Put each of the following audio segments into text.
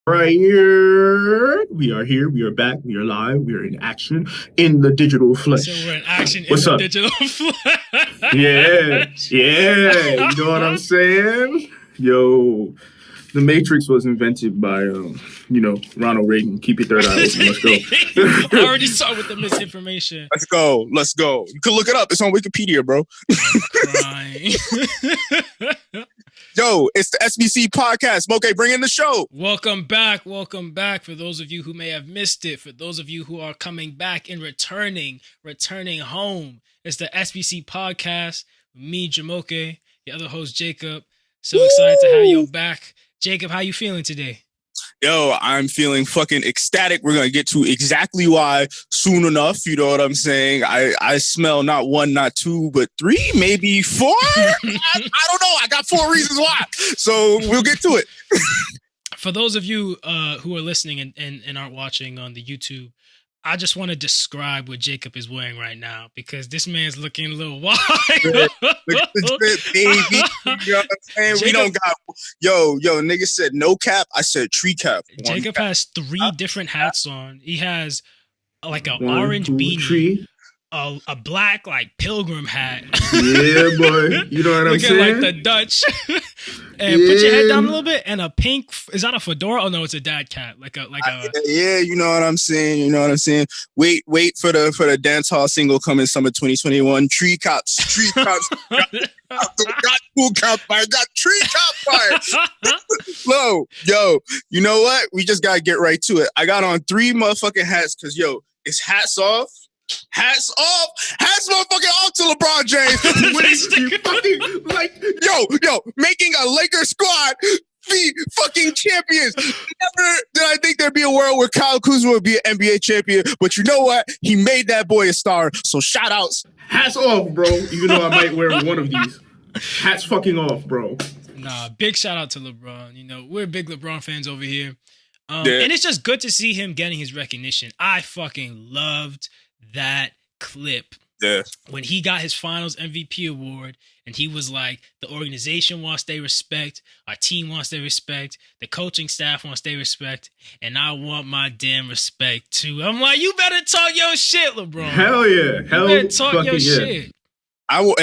Right here. We are here. We are back. We are live. We are in action in the digital So we're flesh. in action in What's the up? digital Yeah. flash. Yeah. You know what I'm saying? Yo, the Matrix was invented by, Ronald Reagan. Keep your third eye open. Let's go. I already saw with the misinformation. Let's go. Let's go. You can look it up. It's on Wikipedia, bro. I'm crying. Yo, it's the SBC podcast. Moke, bring in the show. Welcome back. Welcome back. For those of you who may have missed it, for those of you who are coming back and returning home, it's the SBC podcast. Me, Jumoke, the other host, Jacob. So excited to have you back. Jacob, how you feeling today? Yo, I'm feeling fucking ecstatic. We're going to get to exactly why soon enough. You know what I'm saying? I smell not one, not two, but three, maybe four. I don't know. I got 4 reasons why. So we'll get to it. For those of you who are listening and aren't watching on the YouTube, I just want to describe what Jacob is wearing right now because this man's looking a little wild. Legit, baby. You know what I'm saying? Jacob, we don't got yo, nigga said no cap. I said tree cap. Jacob has 3 different hats on. He has like an One, orange two, beanie. three. A black like pilgrim hat. Yeah, boy. You know what I'm Looking saying? like the Dutch. And put your head down a little bit. And a pink, is that a fedora? Oh no, it's a dad cap. Yeah, you know what I'm saying. You know what I'm saying. Wait for the dance hall single coming summer 2021. Tree cops. got cool cop fire. Got tree cop fire. Yo, you know what? We just gotta get right to it. I got on 3 motherfucking hats because it's hats off. Hats motherfucking off to LeBron James. What is you fucking like? Yo, making a Lakers squad be fucking champions. Never did I think there'd be a world where Kyle Kuzma would be an NBA champion, but you know what? He made that boy a star. So shout outs. Hats off, bro. Even though I might wear one of these. Hats fucking off, bro. Nah, big shout out to LeBron. You know, we're big LeBron fans over here. Yeah. And it's just good to see him getting his recognition. I fucking loved that clip. Yeah. When he got his finals MVP award and he was like, the organization wants their respect, our team wants their respect, the coaching staff wants their respect, and I want my damn respect too. I'm like, you better talk your shit, LeBron. Hell yeah. You better talk your shit. I will,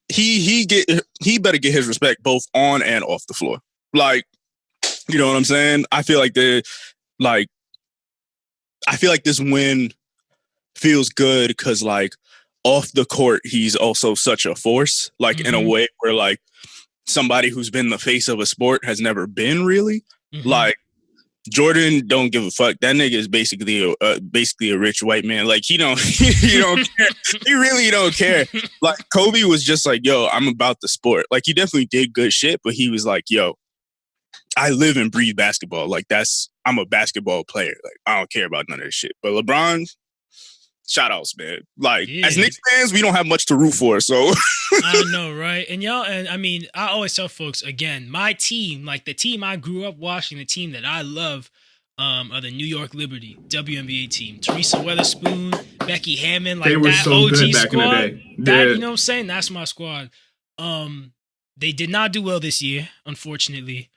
he better get his respect both on and off the floor. Like, you know what I'm saying? I feel like this win feels good because like off the court he's also such a force, like in a way where like somebody who's been the face of a sport has never been really. Like Jordan don't give a fuck. That nigga is basically a rich white man. Like he don't care. He really don't care. Like Kobe was just like, yo, I'm about the sport. Like he definitely did good shit, but he was like, yo, I live and breathe basketball. Like I'm a basketball player. Like I don't care about none of this shit. But LeBron, shout outs, man. Like as Knicks fans, we don't have much to root for. So I know, right? And I mean, I always tell folks again, my team, like the team I grew up watching, the team that I love, are the New York Liberty WNBA team. Teresa Weatherspoon, Becky Hammond, like they were that so OG good back squad. in the day. That, Yeah. you know what I'm saying? That's my squad. They did not do well this year, unfortunately.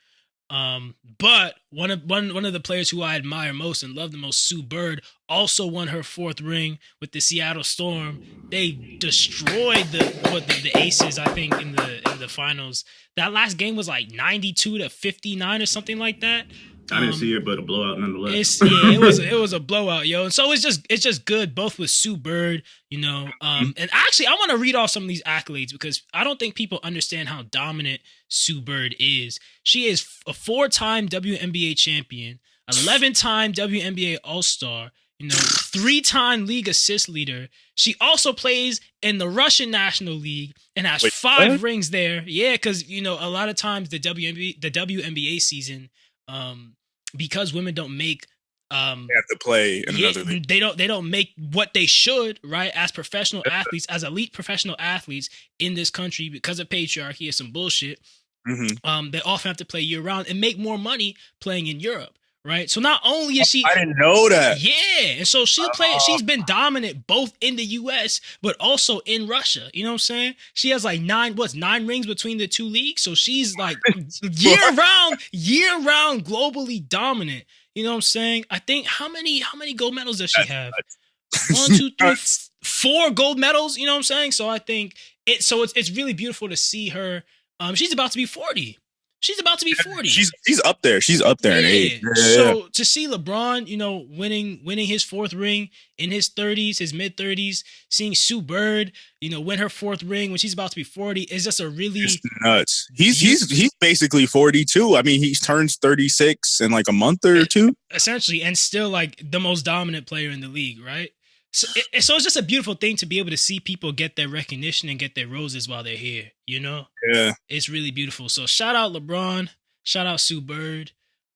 But one of the players who I admire most and love the most, Sue Bird, also won her 4th ring with the Seattle Storm. They destroyed the Aces, I think, in the finals. That last game was like 92-59 or something like that. I didn't see it, but a blowout nonetheless. It was a blowout, yo. And so it's just good, both with Sue Bird, you know. And actually, I want to read off some of these accolades because I don't think people understand how dominant Sue Bird is. She is a 4-time WNBA champion, 11-time WNBA All-Star, you know, 3-time league assist leader. She also plays in the Russian National League and has 5 rings there. Yeah, because you know a lot of times the WNBA season. Because women don't make they have to play in another league. They don't make what they should, right? As professional athletes, as elite professional athletes in this country, because of patriarchy and some bullshit. They often have to play year round and make more money playing in Europe, right? So not only is she, I didn't know that. yeah, and so she's been dominant both in the U.S. but also in Russia. You know what I'm saying? She has like 9 rings between the two leagues, so she's like year round globally dominant. You know what I'm saying? I think how many gold medals does she have? 1, 2, 3, 4 gold medals. You know what I'm saying? So I think it's really beautiful to see her. She's about to be 40. She's about to be 40. She's up there. She's up there in age. Yeah. So to see LeBron, you know, winning his 4th ring in his 30s, his mid 30s, seeing Sue Bird, you know, win her 4th ring when she's about to be 40 is just a really it's nuts. He's basically 42. I mean, he turns 36 in like a month or two, essentially, and still like the most dominant player in the league, right? So it's just a beautiful thing to be able to see people get their recognition and get their roses while they're here, you know? Yeah. It's really beautiful. So shout out LeBron, shout out Sue Bird.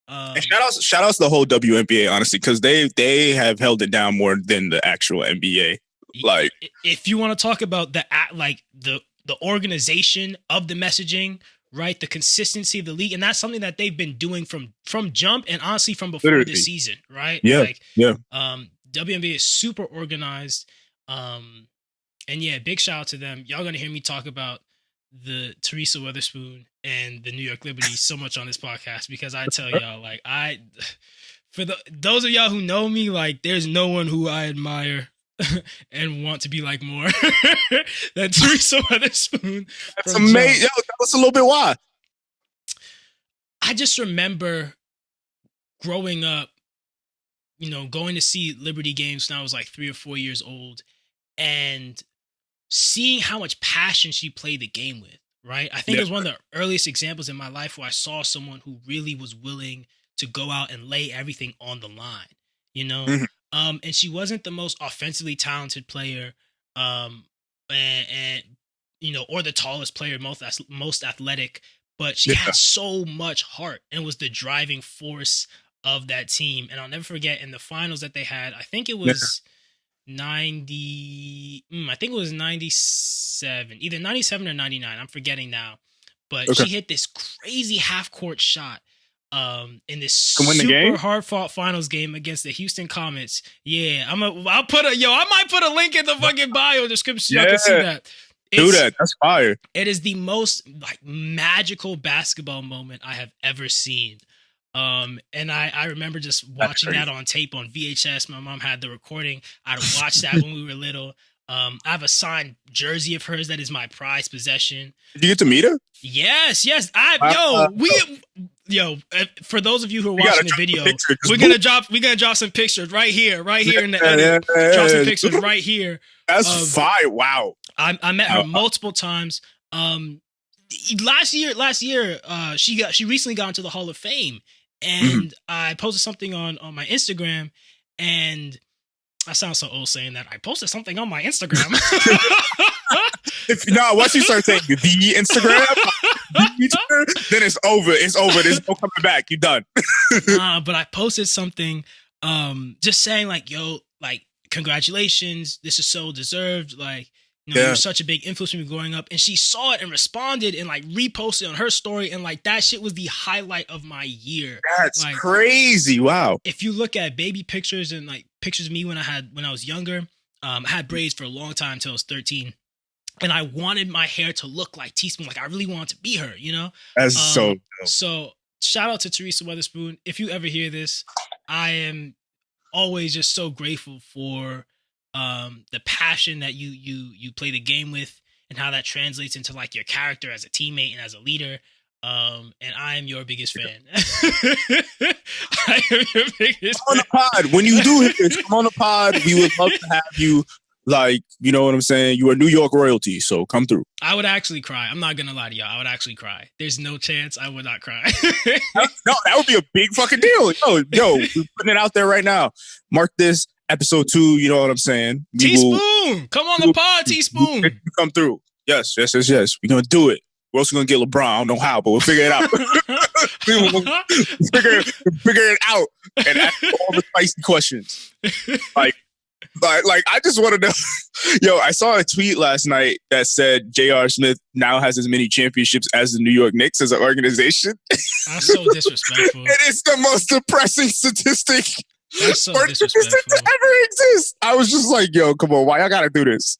And shout outs the whole WNBA, honestly, because they have held it down more than the actual NBA. Like, if you want to talk about the organization of the messaging, right? The consistency of the league, and that's something that they've been doing from jump and honestly from before this season, right? Yeah. WNBA is super organized. And yeah, big shout out to them. Y'all gonna hear me talk about the Teresa Weatherspoon and the New York Liberty so much on this podcast because I tell y'all, like, those of y'all who know me, like, there's no one who I admire and want to be like more than Teresa Weatherspoon. That's amazing. Yo, tell us a little bit why. I just remember growing up, you know, going to see Liberty games when I was like 3 or 4 years old and seeing how much passion she played the game with, right? I think it was one of the earliest examples in my life where I saw someone who really was willing to go out and lay everything on the line, you know? Mm-hmm. And she wasn't the most offensively talented player, and you know, or the tallest player, most athletic, but she had so much heart and was the driving force of that team. And I'll never forget in the finals that they had, I think it was 97, either 97 or 99. I'm forgetting now, but she hit this crazy half court shot in this super hard fought finals game against the Houston Comets. Yeah, I might put a link in the fucking bio description. You can see that. Do that. That's fire. It is the most like magical basketball moment I have ever seen. And I remember just watching that on tape on VHS. My mom had the recording. I'd watched that when we were little. I have a signed jersey of hers that is my prized possession. Did you get to meet her? Yes. For those of you who are watching the video, we're gonna drop some pictures right here in the edit. Drop some pictures right here. That's fire! Wow. I met her multiple times. Last year, she recently got into the Hall of Fame, and I posted something on my Instagram, and I sound so old saying that. I posted something on my Instagram. Once you start saying the Instagram, then it's over. It's over. There's no coming back. You're done. But I posted something, just saying like, "Yo, like, congratulations. This is so deserved. Like, you know, you're such a big influence for me growing up." And she saw it and responded and like reposted on her story. And like that shit was the highlight of my year. That's like, crazy. Wow. If you look at baby pictures and like pictures of me when I was younger, I had braids for a long time until I was 13. And I wanted my hair to look like Teaspoon. Like I really wanted to be her, you know? That's so dope. So shout out to Teresa Weatherspoon. If you ever hear this, I am always just so grateful for the passion that you play the game with and how that translates into like your character as a teammate and as a leader. And I am your biggest fan. I am your biggest fan. On the pod. When you do hit this, come on the pod. We would love to have you. Like, you know what I'm saying? You are New York royalty, so come through. I would actually cry. I'm not going to lie to y'all. I would actually cry. There's no chance I would not cry. No, that would be a big fucking deal. Yo, we're putting it out there right now. Mark this, episode 2, you know what I'm saying? Teaspoon! Come on the pod, Teaspoon! Come through. Yes. We're going to do it. We're also going to get LeBron. I don't know how, but we'll figure it out. We'll figure it out and ask all the spicy questions. Like, But like, I just want to know. Yo, I saw a tweet last night that said J.R. Smith now has as many championships as the New York Knicks as an organization. That's so disrespectful. It is the most depressing statistic. That's so or statistic to ever exist. I was just like, yo, come on, why y'all gotta do this?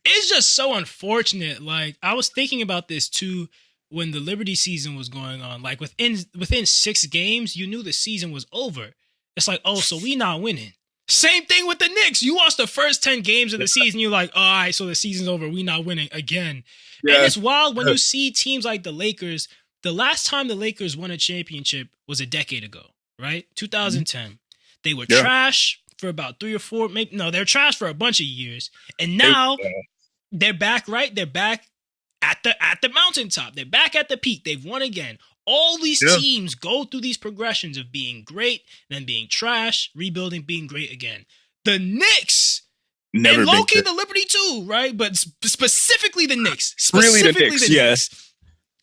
It's just so unfortunate. Like, I was thinking about this too when the Liberty season was going on. Like, within 6 games, you knew the season was over. It's like, oh, so we not winning. Same thing with the Knicks. You watched the first 10 games of the season. You're like, all right, so the season's over. We not winning again. Yeah. And it's wild when you see teams like the Lakers. The last time the Lakers won a championship was a decade ago, right? 2010. They were trash for about 3 or 4. They're trash for a bunch of years. And now they're back, right? They're back at the mountaintop. They're back at the peak. They've won again. All these teams go through these progressions of being great, then being trash, rebuilding, being great again. The Knicks, never and low-key the Liberty too, right? But specifically the Knicks. Really the Knicks, yes.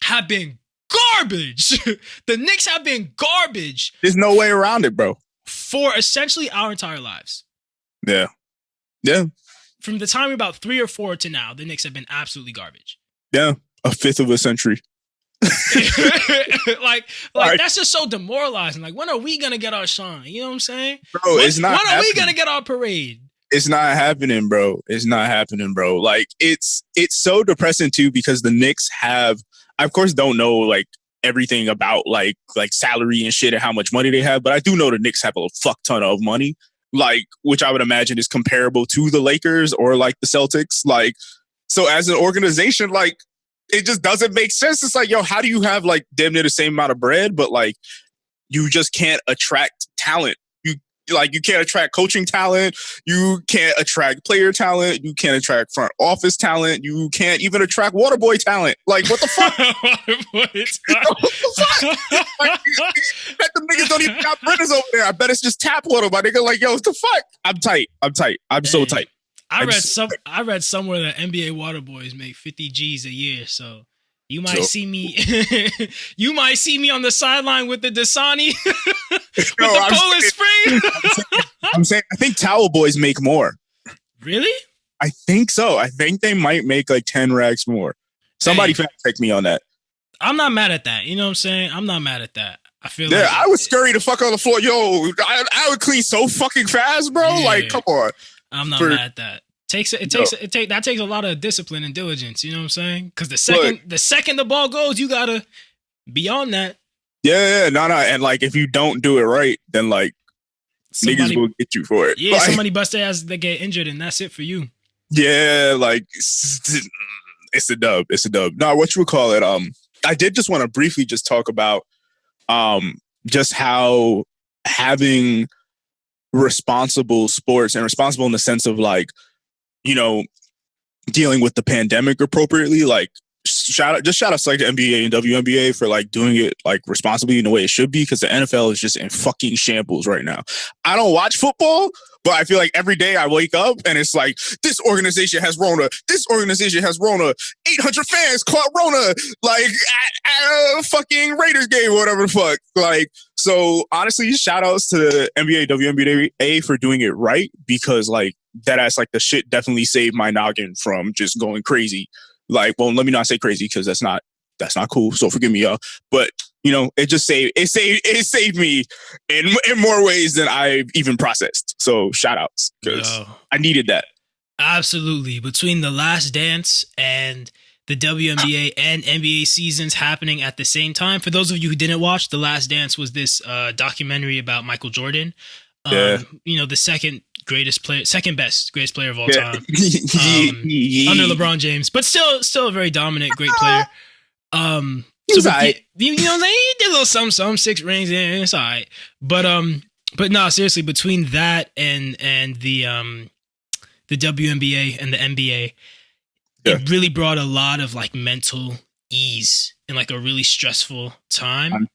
Have been garbage. The Knicks have been garbage. There's no way around it, bro. For essentially our entire lives. Yeah. Yeah. From the time we're about 3 or 4 to now, the Knicks have been absolutely garbage. Yeah. A fifth of a century. like right. That's just so demoralizing. Like, when are we gonna get our shine? You know what I'm saying? Bro, it's not when are we gonna get our parade? It's not happening, bro. It's not happening, bro. Like, it's so depressing too, because the Knicks have, I of course don't know like everything about like salary and shit and how much money they have, but I do know the Knicks have a fuck ton of money, like, which I would imagine is comparable to the Lakers or like the Celtics. Like, so as an organization, like, it just doesn't make sense. It's like, yo, how do you have like damn near the same amount of bread, but like you just can't attract talent? You can't attract coaching talent. You can't attract player talent. You can't attract front office talent. You can't even attract water boy talent. Like, what the fuck? What the fuck? Like, bet the niggas don't even got breaders over there. I bet it's just tap water, my nigga. Like, yo, what the fuck? I'm tight. I'm so tight. I read somewhere that NBA water boys make 50 G's a year, so you might see me. You might see me on the sideline with the Dasani, with the Polish Spring. I'm saying, I think towel boys make more. Really? I think so. I think they might make like 10 racks more. Somebody fact check me on that. I'm not mad at that. You know what I'm saying? I'm not mad at that. I feel like I would scurry the fuck on the floor. Yo, I would clean so fucking fast, bro. Yeah. Like, come on. I'm not mad at that. That takes a lot of discipline and diligence. You know what I'm saying? Because the second the ball goes, you gotta be on that. Yeah, no, and like if you don't do it right, then like niggas will get you for it. Yeah, like, somebody bust their ass, they get injured, and that's it for you. Yeah, like it's a dub. It's a dub. No, what you would call it? I did just want to briefly just talk about just how having responsible sports, and responsible in the sense of like, you know, dealing with the pandemic appropriately, like shout out to like the NBA and WNBA for like doing it like responsibly in the way it should be, because the NFL is just in fucking shambles right now. I don't watch football, but I feel like every day I wake up and it's like, this organization has Rona, 800 fans caught Rona, like at a fucking Raiders game or whatever the fuck. Like, so honestly, shout outs to the NBA, WNBA for doing it right, because like that ass, like the shit definitely saved my noggin from just going crazy. Like, well, let me not say crazy, because that's not cool. So forgive me, y'all. But you know, it saved me in more ways than I've even processed. So shout outs, because I needed that. Absolutely. Between The Last Dance and the WNBA and NBA seasons happening at the same time. For those of you who didn't watch, The Last Dance was this documentary about Michael Jordan. You know, the second best greatest player of all time, under LeBron James, but still a very dominant, great player. You know, they did a little some 6 rings in, it's all right. But no, seriously, between that and the WNBA and the NBA, it really brought a lot of like mental ease in like a really stressful time.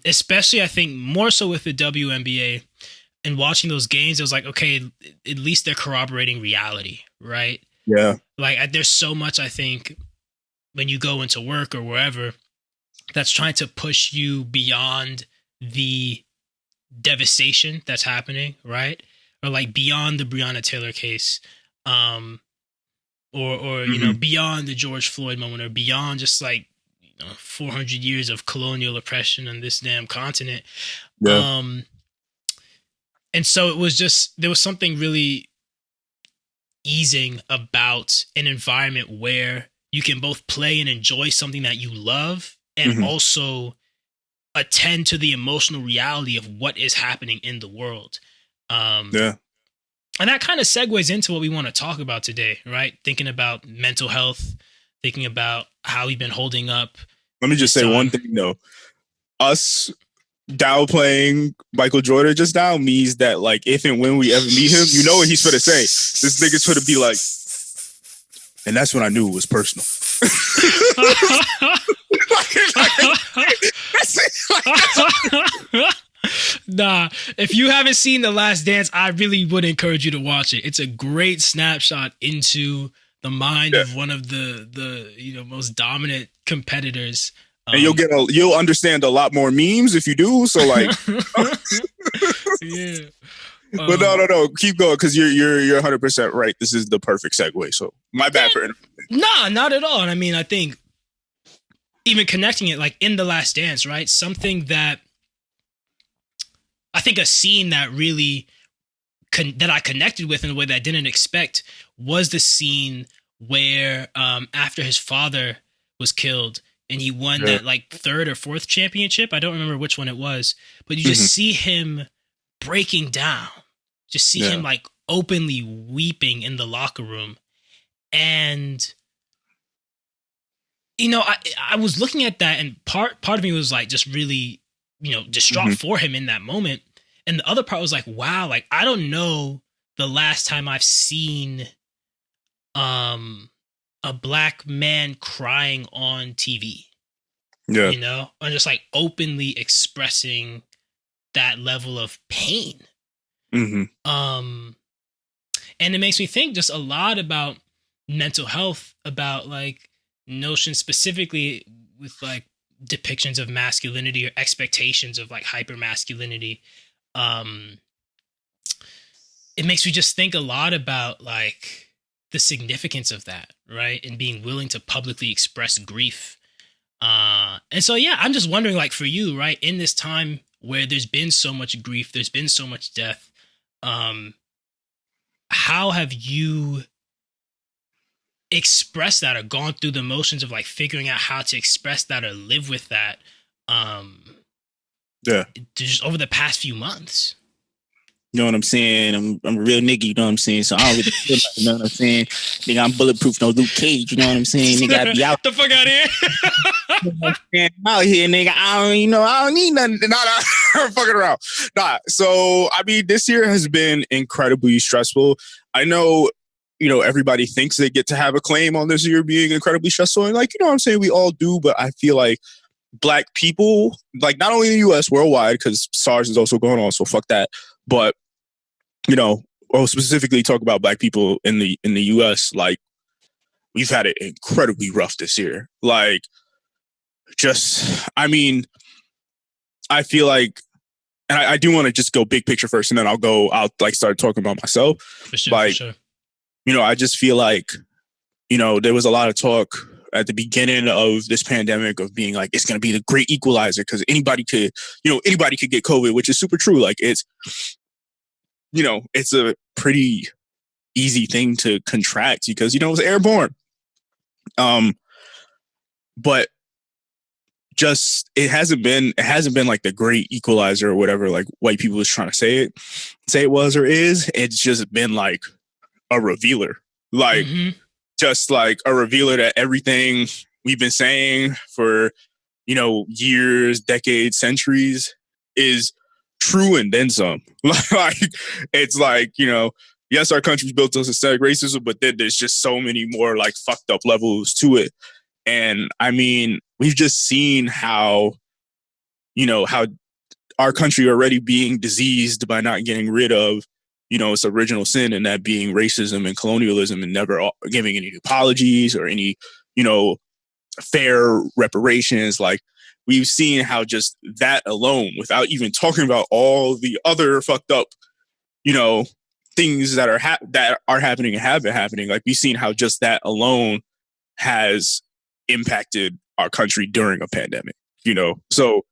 Especially I think more so with the WNBA. And watching those games, it was like, okay, at least they're corroborating reality, right? Yeah. Like, there's so much, I think, when you go into work or wherever, that's trying to push you beyond the devastation that's happening, right? or like beyond the Breonna Taylor case, or you Mm-hmm. know, beyond the George Floyd moment, or beyond just like 400 years of colonial oppression on this damn continent. Yeah. And so it was just, there was something really easing about an environment where you can both play and enjoy something that you love and Mhm. also attend to the emotional reality of what is happening in the world. Yeah. And that kind of segues into what we want to talk about today, right? Thinking about mental health, thinking about how we've been holding up. Let me just say one thing though. Us downplaying Michael Jordan just now means that like if and when we ever meet him, you know what he's gonna say. This nigga's gonna be like, and that's when I knew it was personal. Nah, if you haven't seen The Last Dance, I really would encourage you to watch it. It's a great snapshot into the mind of one of the most dominant competitors. And you'll understand a lot more memes if you do. So like, yeah. But no, keep going because you're 100% right. This is the perfect segue. So my bad for interrupting. Nah, not at all. And I mean, I think even connecting it like in The Last Dance, right? Something that I think a scene that really that I connected with in a way that I didn't expect was the scene where after his father was killed and he won that like third or fourth championship. I don't remember which one it was, but you just see him breaking down. Just see him like openly weeping in the locker room. And you know, I was looking at that and part of me was like just really, distraught for him in that moment. And the other part was like, wow, like I don't know the last time I've seen a black man crying on TV. Yeah. You know, and just like openly expressing that level of pain. Mm-hmm. And it makes me think just a lot about mental health, about like notions specifically with like depictions of masculinity or expectations of like hyper masculinity. It makes me just think a lot about like the significance of that, right? And being willing to publicly express grief. And so, yeah, I'm just wondering, like, for you, right, in this time where there's been so much grief, there's been so much death, how have you expressed that or gone through the motions of like figuring out how to express that or live with that? Just over the past few months. You know what I'm saying? I'm a real nigga, you know what I'm saying? So I don't really feel like, you know what I'm saying? Nigga, I'm bulletproof, no Luke Cage, you know what I'm saying? Nigga, I be out. The fuck out of here. I'm out here, nigga. I don't need nothing. I'm fucking around. Nah. So, I mean, this year has been incredibly stressful. I know, everybody thinks they get to have a claim on this year being incredibly stressful. And like, you know what I'm saying? We all do, but I feel like Black people, like not only in the US, worldwide, because SARS is also going on, so fuck that. But or specifically talk about Black people in the US, like we've had it incredibly rough this year. Like, I feel like, and I do want to just go big picture first, and then I'll like start talking about myself. For sure, like, for sure. I just feel like, there was a lot of talk at the beginning of this pandemic of being like, it's going to be the great equalizer because anybody could get COVID, which is super true. Like it's a pretty easy thing to contract because, it's airborne. But just, it hasn't been like the great equalizer or whatever, like white people was trying to say it was or is. It's just been like a revealer, like just like a revealer that everything we've been saying for, years, decades, centuries is true and then some. Like it's like, yes, our country's built on systemic racism, but then there's just so many more like fucked up levels to it. And I mean, we've just seen how our country already being diseased by not getting rid of, its original sin, and that being racism and colonialism, and never giving any apologies or any, fair reparations. Like we've seen how just that alone, without even talking about all the other fucked up, things that are happening and have been happening. Like we've seen how just that alone has impacted our country during a pandemic, So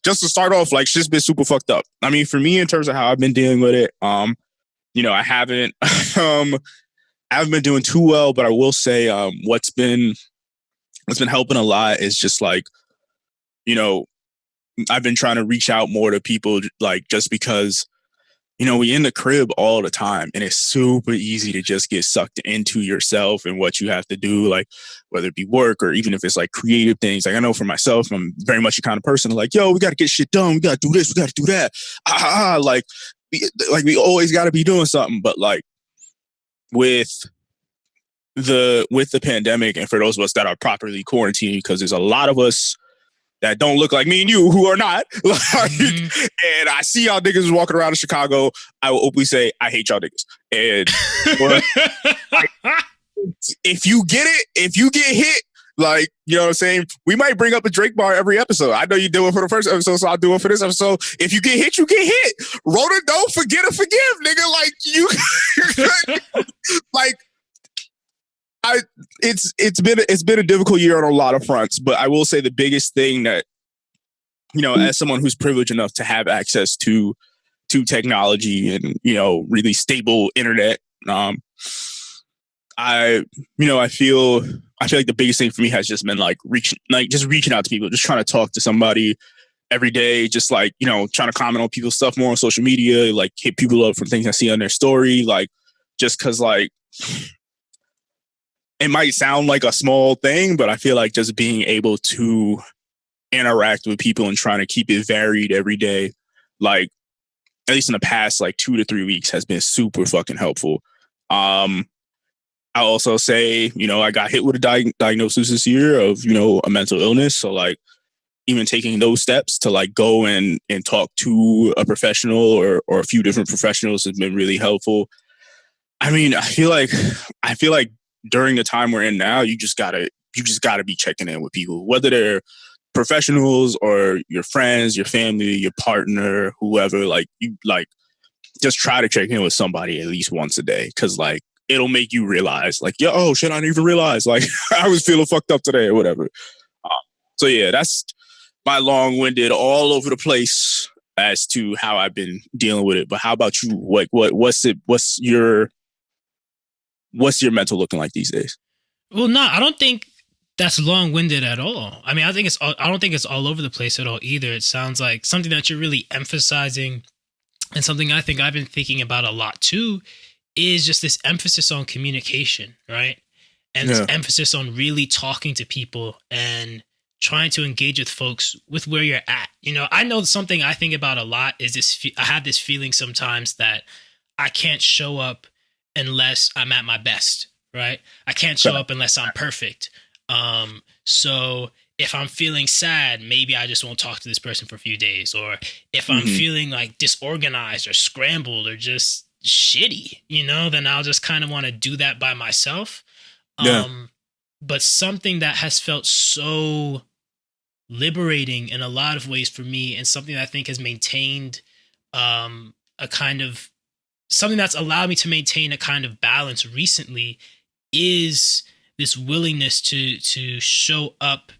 just to start off, like shit's been super fucked up. I mean, for me, in terms of how I've been dealing with it, I haven't I haven't been doing too well, but I will say what's been helping a lot is just like, I've been trying to reach out more to people, like just because we in the crib all the time, and it's super easy to just get sucked into yourself and what you have to do, like whether it be work or even if it's like creative things. Like I know for myself, I'm very much the kind of person like, yo, we got to get shit done. We got to do this. We got to do that. Like we always got to be doing something. But like with the pandemic, and for those of us that are properly quarantined, because there's a lot of us that don't look like me and you who are not. And I see y'all niggas walking around in Chicago. I will openly say, I hate y'all niggas. And if you get hit, like, you know what I'm saying? We might bring up a Drake bar every episode. I know you do it for the first episode, so I'll do it for this episode. If you get hit, you get hit. Roll the dope, forget or forgive, nigga. Like, you... like... It's been a difficult year on a lot of fronts, but I will say the biggest thing that, as someone who's privileged enough to have access to technology and, really stable internet, I feel like the biggest thing for me has just been like reaching out to people, just trying to talk to somebody every day, just like, trying to comment on people's stuff more on social media, like hit people up for things I see on their story, like just because like it might sound like a small thing, but I feel like just being able to interact with people and trying to keep it varied every day, like at least in the past like 2 to 3 weeks, has been super fucking helpful. I'll also say, I got hit with a diagnosis this year of, a mental illness. So like even taking those steps to like go and talk to a professional or a few different professionals has been really helpful. I mean, I feel like during the time we're in now, you just gotta be checking in with people, whether they're professionals or your friends, your family, your partner, whoever. Like you like just try to check in with somebody at least once a day, because like it'll make you realize like, yo, oh shit, I didn't even realize like I was feeling fucked up today or whatever. So yeah, that's my long-winded all over the place as to how I've been dealing with it. But how about you? Like what's your mental looking like these days? Well, no, I don't think that's long-winded at all. I mean, I don't think it's all over the place at all either. It sounds like something that you're really emphasizing, and something I think I've been thinking about a lot too, is just this emphasis on communication, right? And this emphasis on really talking to people and trying to engage with folks with where you're at. I know something I think about a lot is this. I have this feeling sometimes that I can't show up unless I'm at my best, right? I can't show up unless I'm perfect. So if I'm feeling sad, maybe I just won't talk to this person for a few days. Or if I'm feeling like disorganized or scrambled or just shitty, then I'll just kind of want to do that by myself. But something that has felt so liberating in a lot of ways for me, and something that I think has maintained something that's allowed me to maintain a kind of balance recently, is this willingness to show up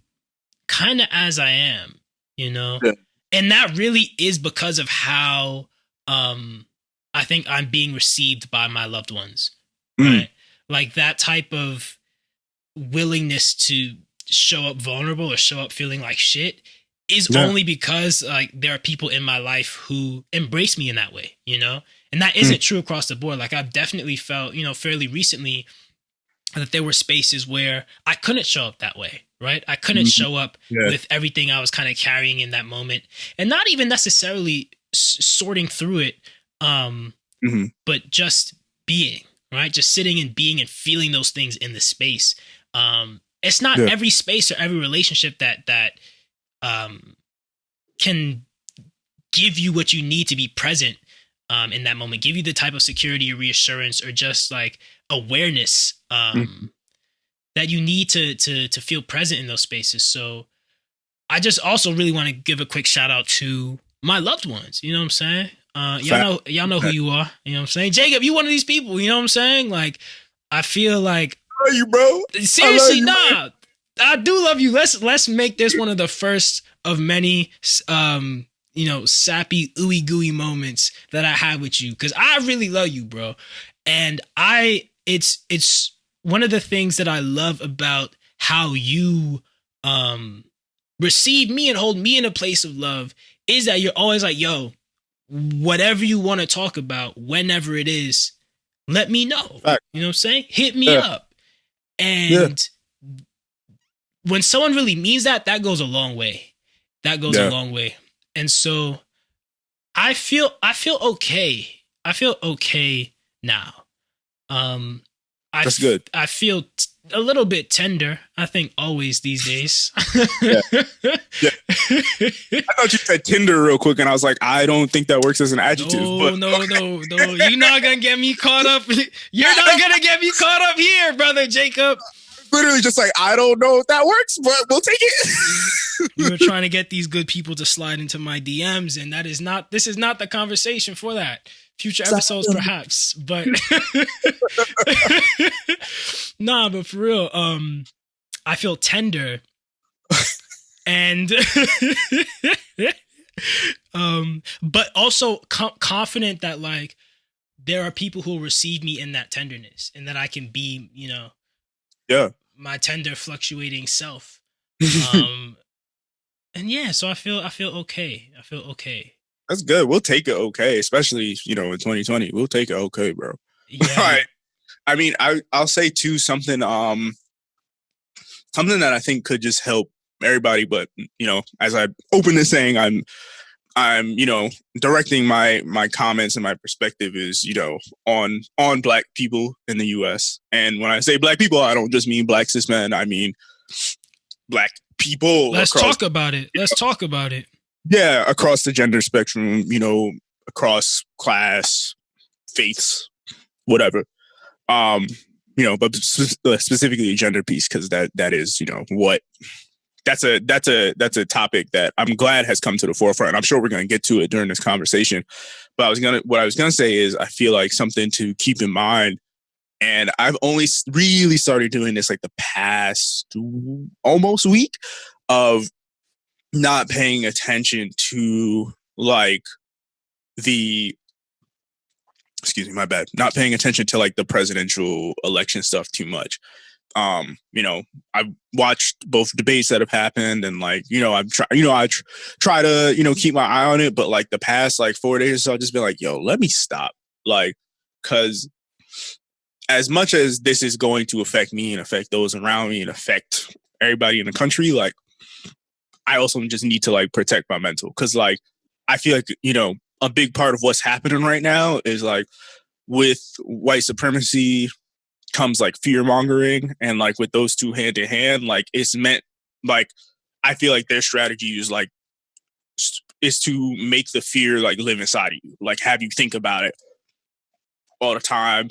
kind of as I am, and that really is because of how I think I'm being received by my loved ones, right? Like that type of willingness to show up vulnerable or show up feeling like shit is only because like there are people in my life who embrace me in that way, and that isn't true across the board. Like I've definitely felt, fairly recently that there were spaces where I couldn't show up that way, right? I couldn't show up with everything I was kind of carrying in that moment, and not even necessarily sorting through it, but just being, right? Just sitting and being and feeling those things in the space. It's not every space or every relationship that can give you what you need to be present in that moment, give you the type of security or reassurance or just like awareness that you need to feel present in those spaces. So I just also really want to give a quick shout out to my loved ones. You know what I'm saying? Y'all know who you are. You know what I'm saying? Jacob, you one of these people. You know what I'm saying? Like, I feel like I love you, bro. seriously, you, nah. I do love you. Let's make this one of the first of many sappy ooey gooey moments that I have with you, because I really love you, bro. And it's one of the things that I love about how you receive me and hold me in a place of love is that you're always like, yo, whatever you want to talk about, whenever it is, let me know. Right. You know what I'm saying? Hit me up. And when someone really means that, that goes a long way. That goes a long way. And so I feel okay. I feel okay now. That's good. I feel a little bit tender. I think always these days. Yeah. I thought you said Tinder real quick, and I was like, I don't think that works as an adjective. No. You're not gonna get me caught up. You're not gonna get me caught up here, brother Jacob. Literally just like, I don't know if that works, but we'll take it. You were trying to get these good people to slide into my DMs, and this is not the conversation for that. Future episodes, perhaps, but nah, but for real, I feel tender, and but also confident that like there are people who will receive me in that tenderness, and that I can be, my tender, fluctuating self. And yeah, so I feel okay. I feel okay. That's good. We'll take it okay, especially, in 2020. We'll take it okay, bro. Yeah. All right. I mean, I'll say too something that I think could just help everybody, but as I open this saying, I'm directing my comments and my perspective is, on Black people in the US. And when I say Black people, I don't just mean Black cis men, I mean Black people. Let's talk about it. Yeah, across the gender spectrum, across class, faiths, whatever. But specifically a gender piece, because that is, what that's a topic that I'm glad has come to the forefront. I'm sure we're going to get to it during this conversation. But what I was gonna say is I feel like something to keep in mind, and I've only really started doing this like the past almost week of not paying attention to like not paying attention to like the presidential election stuff too much. I've watched both debates that have happened, and like, I try to, keep my eye on it, but like the past like 4 days or so, I've just been like, yo, let me stop. Like, cause as much as this is going to affect me and affect those around me and affect everybody in the country, like, I also just need to like protect my mental. Cause like, I feel like, a big part of what's happening right now is like with white supremacy comes like fear mongering, and like with those two hand in hand, like it's meant like, I feel like their strategy is to make the fear like live inside of you, like have you think about it all the time.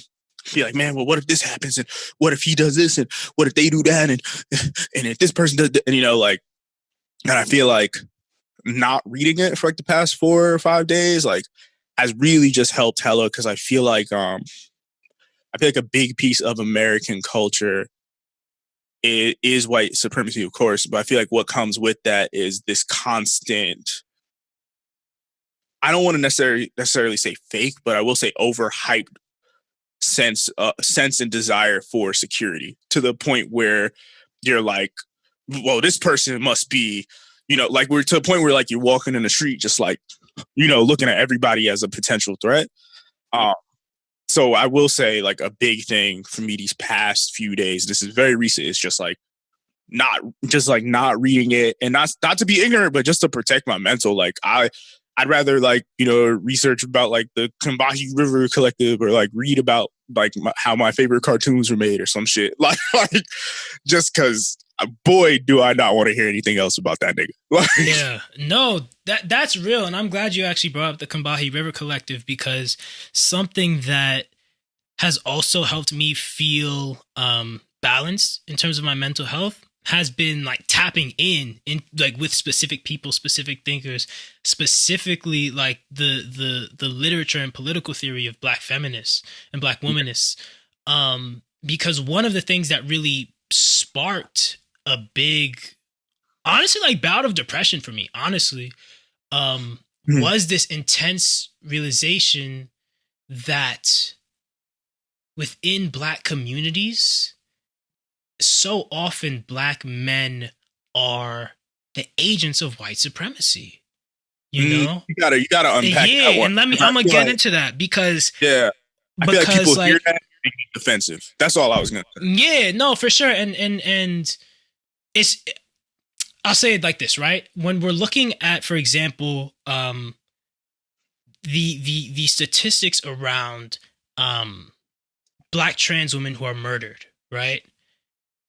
Be like, man, well, what if this happens, and what if he does this, and what if they do that, and if this person does that, and and I feel like not reading it for like the past 4 or 5 days like has really just helped hella, because I feel like a big piece of American culture is white supremacy, of course, but I feel like what comes with that is this constant, I don't want to necessarily say fake, but I will say overhyped sense and desire for security, to the point where you're like, well, this person must be, like we're to the point where like you're walking in the street just like, looking at everybody as a potential threat. So I will say like a big thing for me these past few days, this is very recent, it's just like not reading it, and not to be ignorant, but just to protect my mental. Like I'd rather like, research about like the Combahee River Collective, or like read about like how my favorite cartoons were made or some shit. Like just because, boy, do I not want to hear anything else about that nigga. Yeah, no, that's real. And I'm glad you actually brought up the Combahee River Collective, because something that has also helped me feel balanced in terms of my mental health has been like tapping in like with specific people, specific thinkers, specifically like the literature and political theory of Black feminists and Black womanists. Because one of the things that really sparked a big, honestly, like bout of depression for me, honestly, was this intense realization that within Black communities, so often Black men are the agents of white supremacy. You know, you gotta unpack that one. And I'm gonna get into that because I feel like people like, hear that and get defensive. That's all I was gonna say. Yeah, no, for sure, and it's, I'll say it like this, right? When we're looking at, for example, the statistics around Black trans women who are murdered, right?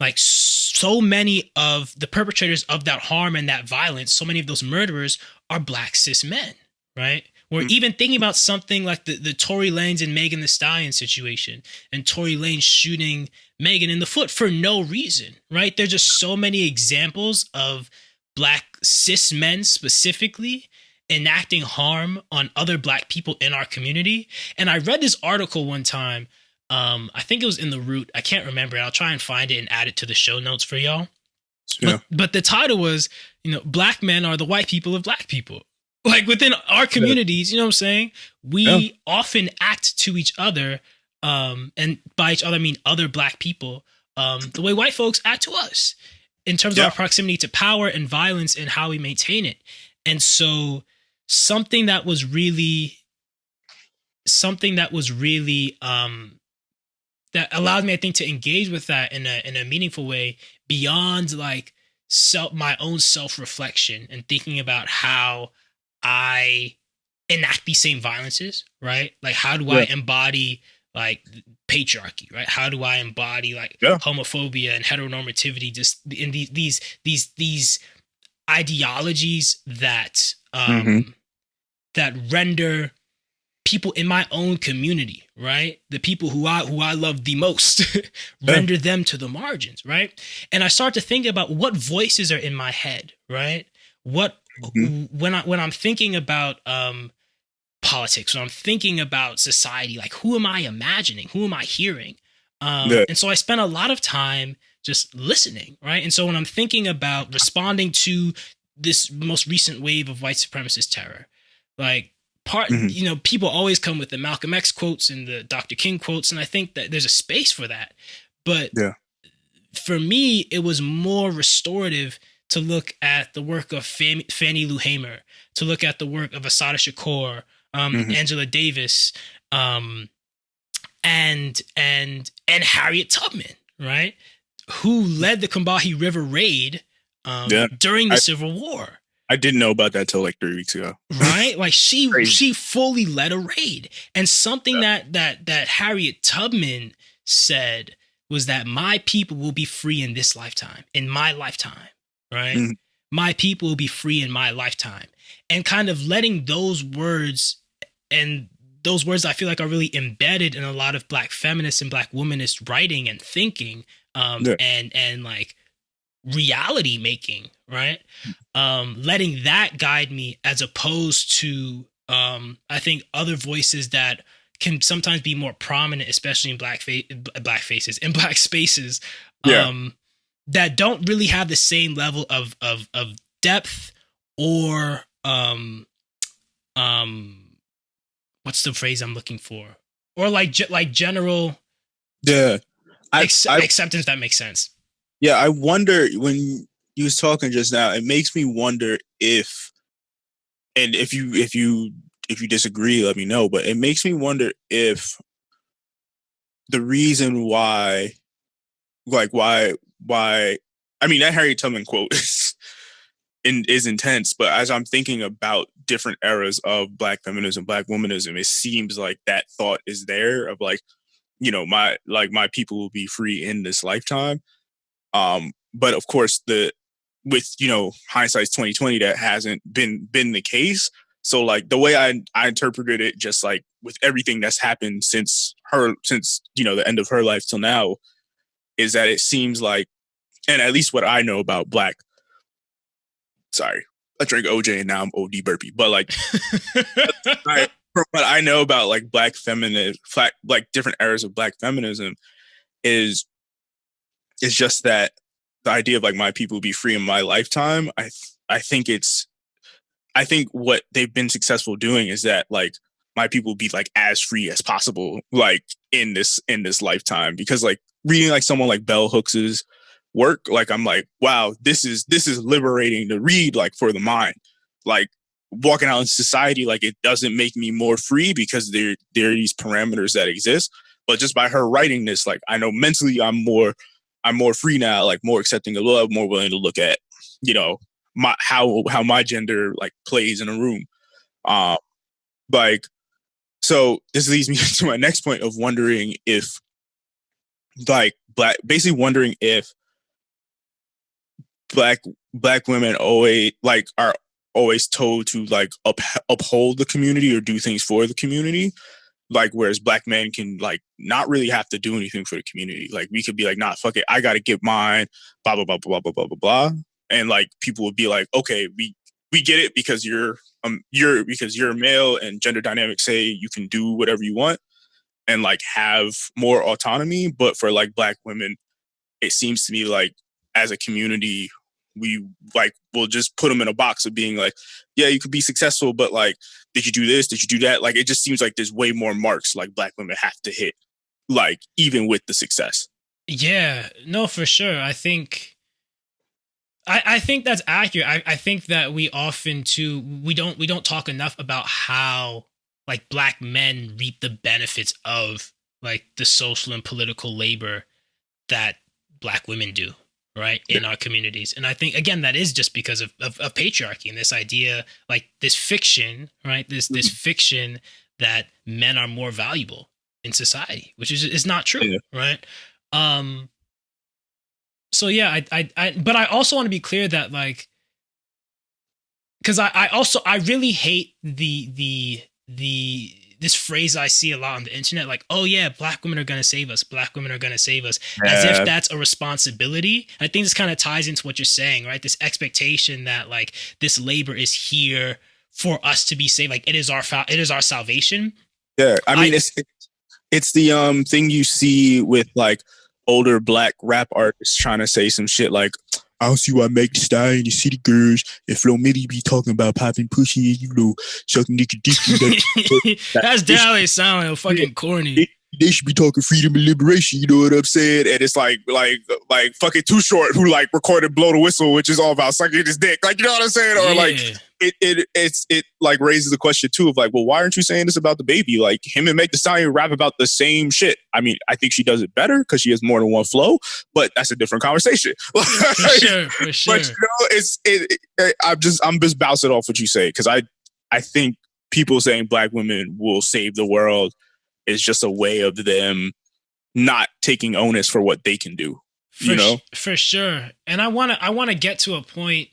Like, so many of the perpetrators of that harm and that violence, so many of those murderers are Black cis men, right? We're even thinking about something like the Tory Lanez and Megan Thee Stallion situation, and Tory Lanez shooting Megan in the foot for no reason, right? There's just so many examples of Black cis men specifically enacting harm on other Black people in our community. And I read this article one time. I think it was in The Root. I can't remember. I'll try and find it and add it to the show notes for y'all. Yeah. But the title was, Black men are the white people of Black people. Like, within our communities, you know what I'm saying? We often act to each other, and by each other I mean other Black people, the way white folks act to us in terms of our proximity to power and violence and how we maintain it. And so something that was really that allowed me, I think, to engage with that in a meaningful way beyond like my own self-reflection and thinking about how I enact these same violences, right? Like, how do I embody like patriarchy, right? How do I embody like homophobia and heteronormativity, just in these ideologies that that render people in my own community, right? The people who I love the most, render them to the margins, right? And I start to think about what voices are in my head, right? What when I'm thinking about politics, when I'm thinking about society, like, who am I imagining? Who am I hearing? And so I spent a lot of time just listening, right? And so when I'm thinking about responding to this most recent wave of white supremacist terror, like, people always come with the Malcolm X quotes and the Dr. King quotes, and I think that there's a space for that. But for me, it was more restorative to look at the work of Fannie Lou Hamer, to look at the work of Assata Shakur, Angela Davis, and Harriet Tubman, right? Who led the Combahee River Raid during the Civil War. I didn't know about that till like 3 weeks ago. Right? Like, she fully led a raid. And something that Harriet Tubman said was that my people will be free in this lifetime, in my lifetime, right? My people will be free in my lifetime. And kind of letting those words, and those words I feel like are really embedded in a lot of Black feminist and Black womanist writing and thinking, and like reality making, right? Letting that guide me, as opposed to I think other voices that can sometimes be more prominent, especially in black faces in Black spaces, that don't really have the same level of depth or what's the phrase I'm looking for, or like general acceptance, that makes sense. I wonder, when you was talking just now, it makes me wonder if you disagree, let me know, but it makes me wonder if the reason why I mean, that Harriet Tubman quote is intense, but as I'm thinking about different eras of Black feminism, Black womanism, it seems like that thought is there of like, my people will be free in this lifetime. But of course, with hindsight's 2020, that hasn't been the case. So like the way I interpreted it, just like with everything that's happened since the end of her life till now, is that it seems like and at least what I know about black. Sorry, I drank OJ and now I'm OD burpy. But like, from what I know about like black feminine, like different eras of black feminism, is just that the idea of like my people be free in my lifetime. I think what they've been successful doing is that like my people be like as free as possible, like in this lifetime. Because like reading like someone like Bell Hooks's work, like I'm like, wow, this is liberating to read, like for the mind. Like walking out in society, like it doesn't make me more free because there are these parameters that exist. But just by her writing this, like I know mentally I'm more free now, like more accepting of love, more willing to look at, you know, how my gender like plays in a room. Like, so this leads me to my next point of wondering if like black women always like are always told to like uphold the community or do things for the community, like whereas black men can like not really have to do anything for the community. Like we could be like, nah, fuck it, I gotta get mine, blah blah blah blah blah blah blah blah, and like people would be like, okay, we get it because you're a male and gender dynamics say you can do whatever you want and like have more autonomy. But for like black women, it seems to me like as a community, we like will just put them in a box of being like, yeah, you could be successful, but like, did you do this? Did you do that? Like, it just seems like there's way more marks like black women have to hit, like even with the success. Yeah, no, for sure. I think that's accurate. I think that we often we don't talk enough about how like black men reap the benefits of like the social and political labor that black women do, right, in our communities. And I think again that is just because of patriarchy and this idea, like this fiction, right, this fiction that men are more valuable in society, which is not true, right? So yeah, but I also want to be clear that like, because I really hate this phrase I see a lot on the internet, like, oh yeah, black women are gonna save us, black women are gonna save us, as if that's a responsibility. I think this kind of ties into what you're saying, right? This expectation that like this labor is here for us to be saved, like it is our salvation. Yeah, I mean it's the thing you see with like older black rap artists trying to say some shit like, I don't see why Meg Thee Stallion, you see the girls, and Flo Milli be talking about popping pussy, you know, sucking dick. That's definitely sounding fucking corny. They should be talking freedom and liberation, you know what I'm saying? And it's like fucking Too Short, who like recorded Blow the Whistle, which is all about sucking his dick, like, you know what I'm saying? Or like it like raises the question too of like, well, why aren't you saying this about the baby? Like him and Meg Thee Stallion rap about the same shit. I mean, I think she does it better because she has more than one flow, but that's a different conversation. For sure. But you know, I'm just bouncing off what you say, because I think people saying black women will save the world is just a way of them not taking onus for what they can do. You know, for sure. And I want to get to a point,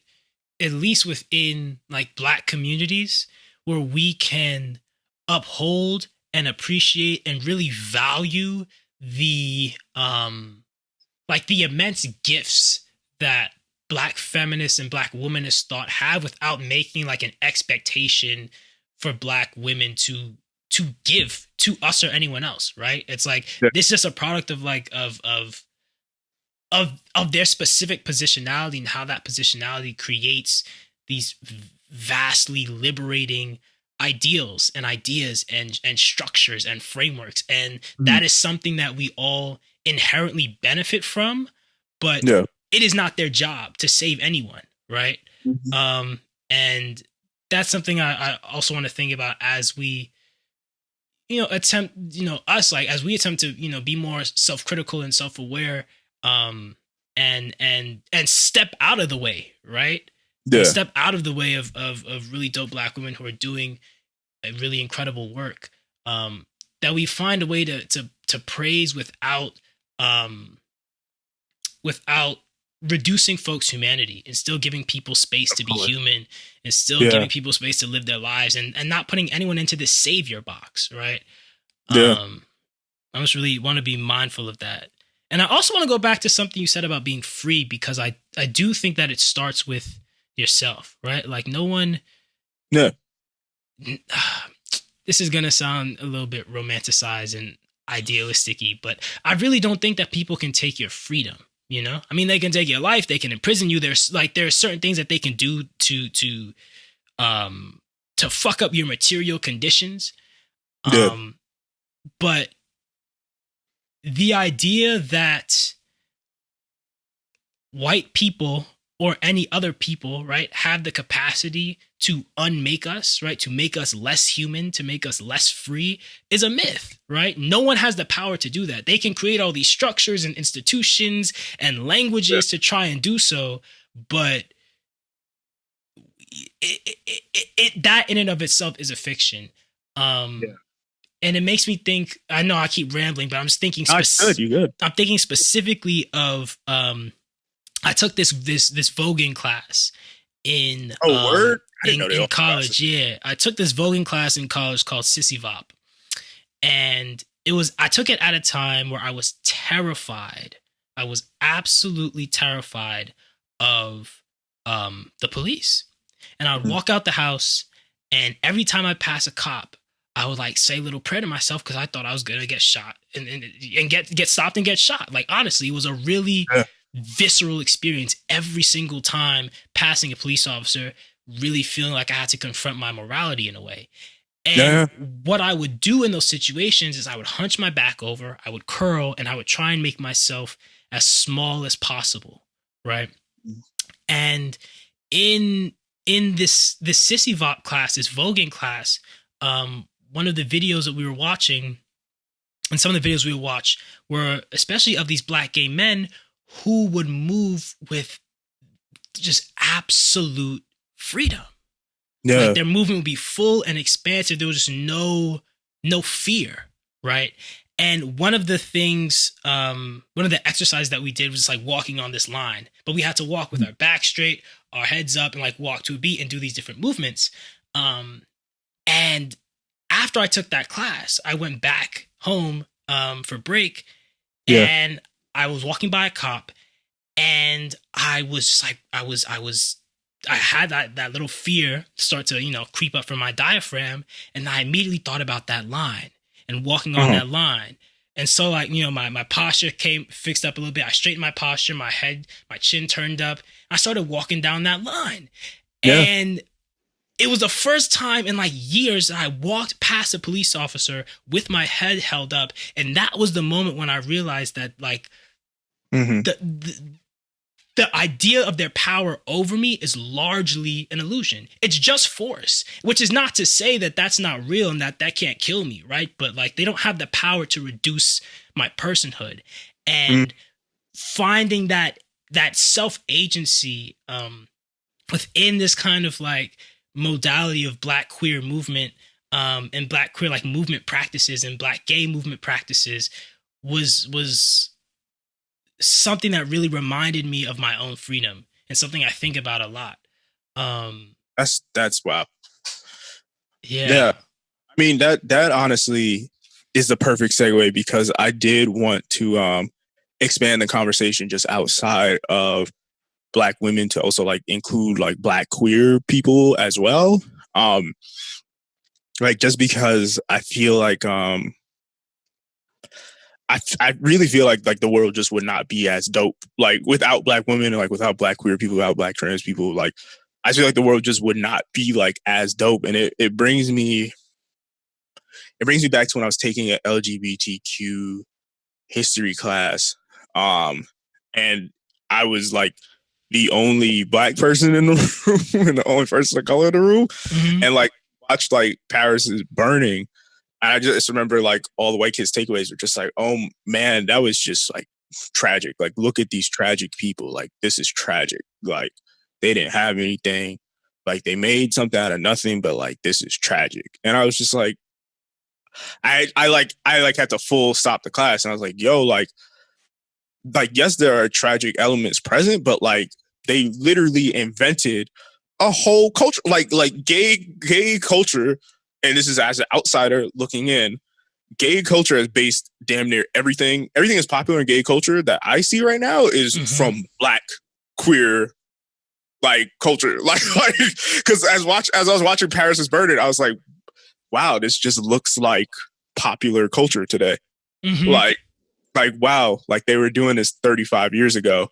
at least within like black communities, where we can uphold and appreciate and really value the like the immense gifts that black feminists and black womanists thought have, without making like an expectation for black women to give to us or anyone else, right? It's like this is just a product of like of their specific positionality, and how that positionality creates these vastly liberating ideals and ideas and structures and frameworks. And that is something that we all inherently benefit from, but it is not their job to save anyone, right? And that's something I also want to think about as we, attempt, us, like, as we attempt to, be more self-critical and self-aware, and step out of the way, right? Yeah. Step out of the way of really dope black women who are doing a really incredible work, that we find a way to praise without reducing folks' humanity, and still giving people space to be human, and still giving people space to live their lives, and not putting anyone into this savior box, right? I just really want to be mindful of that. And I also want to go back to something you said about being free, because I do think that it starts with yourself, right? Like no one. Yeah. This is gonna sound a little bit romanticized and idealistic-y, but I really don't think that people can take your freedom. You know, I mean, they can take your life, they can imprison you. There are certain things that they can do to fuck up your material conditions. But the idea that white people or any other people, right, have the capacity to unmake us, right, to make us less human, to make us less free, is a myth, right? No one has the power to do that. They can create all these structures and institutions and languages to try and do so, but that in and of itself is a fiction. And it makes me think, I know I keep rambling, but I'm just thinking you good. I'm thinking specifically of I took this voguing class in in college. Yeah, I took this voguing class in college called Sissy Vop, and I took it at a time where I was terrified. I was absolutely terrified of the police, and I would walk out the house, and every time I pass a cop, I would like say a little prayer to myself because I thought I was gonna get shot and get stopped and get shot. Like honestly, it was a really visceral experience every single time passing a police officer, really feeling like I had to confront my morality in a way. And what I would do in those situations is I would hunch my back over, I would curl, and I would try and make myself as small as possible, right? And in this Sissy Vop class, this voguing class, one of the videos that we were watching, and some of the videos we would watch were especially of these Black gay men who would move with just absolute freedom. Yeah. Like their movement would be full and expansive. There was just no fear, right? And one of the things, one of the exercises that we did was just like walking on this line, but we had to walk with our back straight, our heads up, and like walk to a beat and do these different movements. And after I took that class, I went back home for break, and I was walking by a cop, and I was just like, I had that little fear start to, creep up from my diaphragm. And I immediately thought about that line and walking on that line. And so like, my posture fixed up a little bit. I straightened my posture, my head, my chin turned up. I started walking down that line. Yeah. And it was the first time in like years that I walked past a police officer with my head held up. And that was the moment when I realized that like the idea of their power over me is largely an illusion. It's just force, which is not to say that that's not real and that can't kill me, right? But like they don't have the power to reduce my personhood. And finding that self-agency within this kind of like modality of Black queer movement and Black queer like movement practices and Black gay movement practices was something that really reminded me of my own freedom and something I think about a lot. That's wow. Yeah. I mean, that honestly is the perfect segue, because I did want to expand the conversation just outside of Black women to also like include like Black queer people as well. Like just because I feel like I really feel like the world just would not be as dope like without Black women and like without Black queer people, without Black trans people. Like I feel like the world just would not be like as dope. And it brings me back to when I was taking an LGBTQ history class. And I was like the only Black person in the room and the only person of color in the room. And like watched like Paris is burning. I just remember like all the white kids' takeaways were just like, oh man, that was just like tragic. Like, look at these tragic people. Like, this is tragic. Like, they didn't have anything. Like, they made something out of nothing, but like, this is tragic. And I was just like, I had to full stop the class. And I was like, yo, like, yes, there are tragic elements present, but like, they literally invented a whole culture, like gay culture. And this is as an outsider looking in, gay culture is based damn near everything. Everything is popular in gay culture that I see right now is from Black queer like culture. Like because as I was watching Paris is Burning, I was like, wow, this just looks like popular culture today. Like wow, like they were doing this 35 years ago,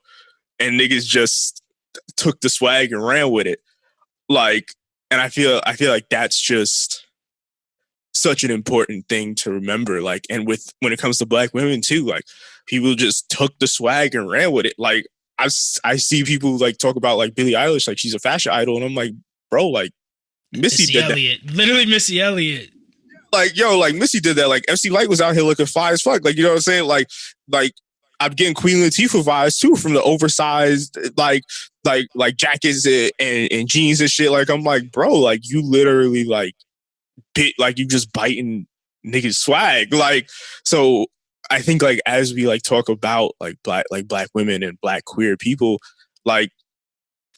and niggas just took the swag and ran with it. Like, and I feel like that's just such an important thing to remember. Like, and when it comes to Black women too, like people just took the swag and ran with it. Like I see people like talk about like Billie Eilish, like she's a fashion idol, and I'm like, bro, like Missy did Elliott. That. Literally Missy Elliott. Like, yo, like Missy did that. Like MC Light was out here looking fly as fuck. Like, you know what I'm saying? Like I'm getting Queen Latifah vibes too from the oversized like jackets and jeans and shit. Like I'm like, bro, like you literally like you just biting niggas swag. Like, so I think like as we like talk about like black women and Black queer people, like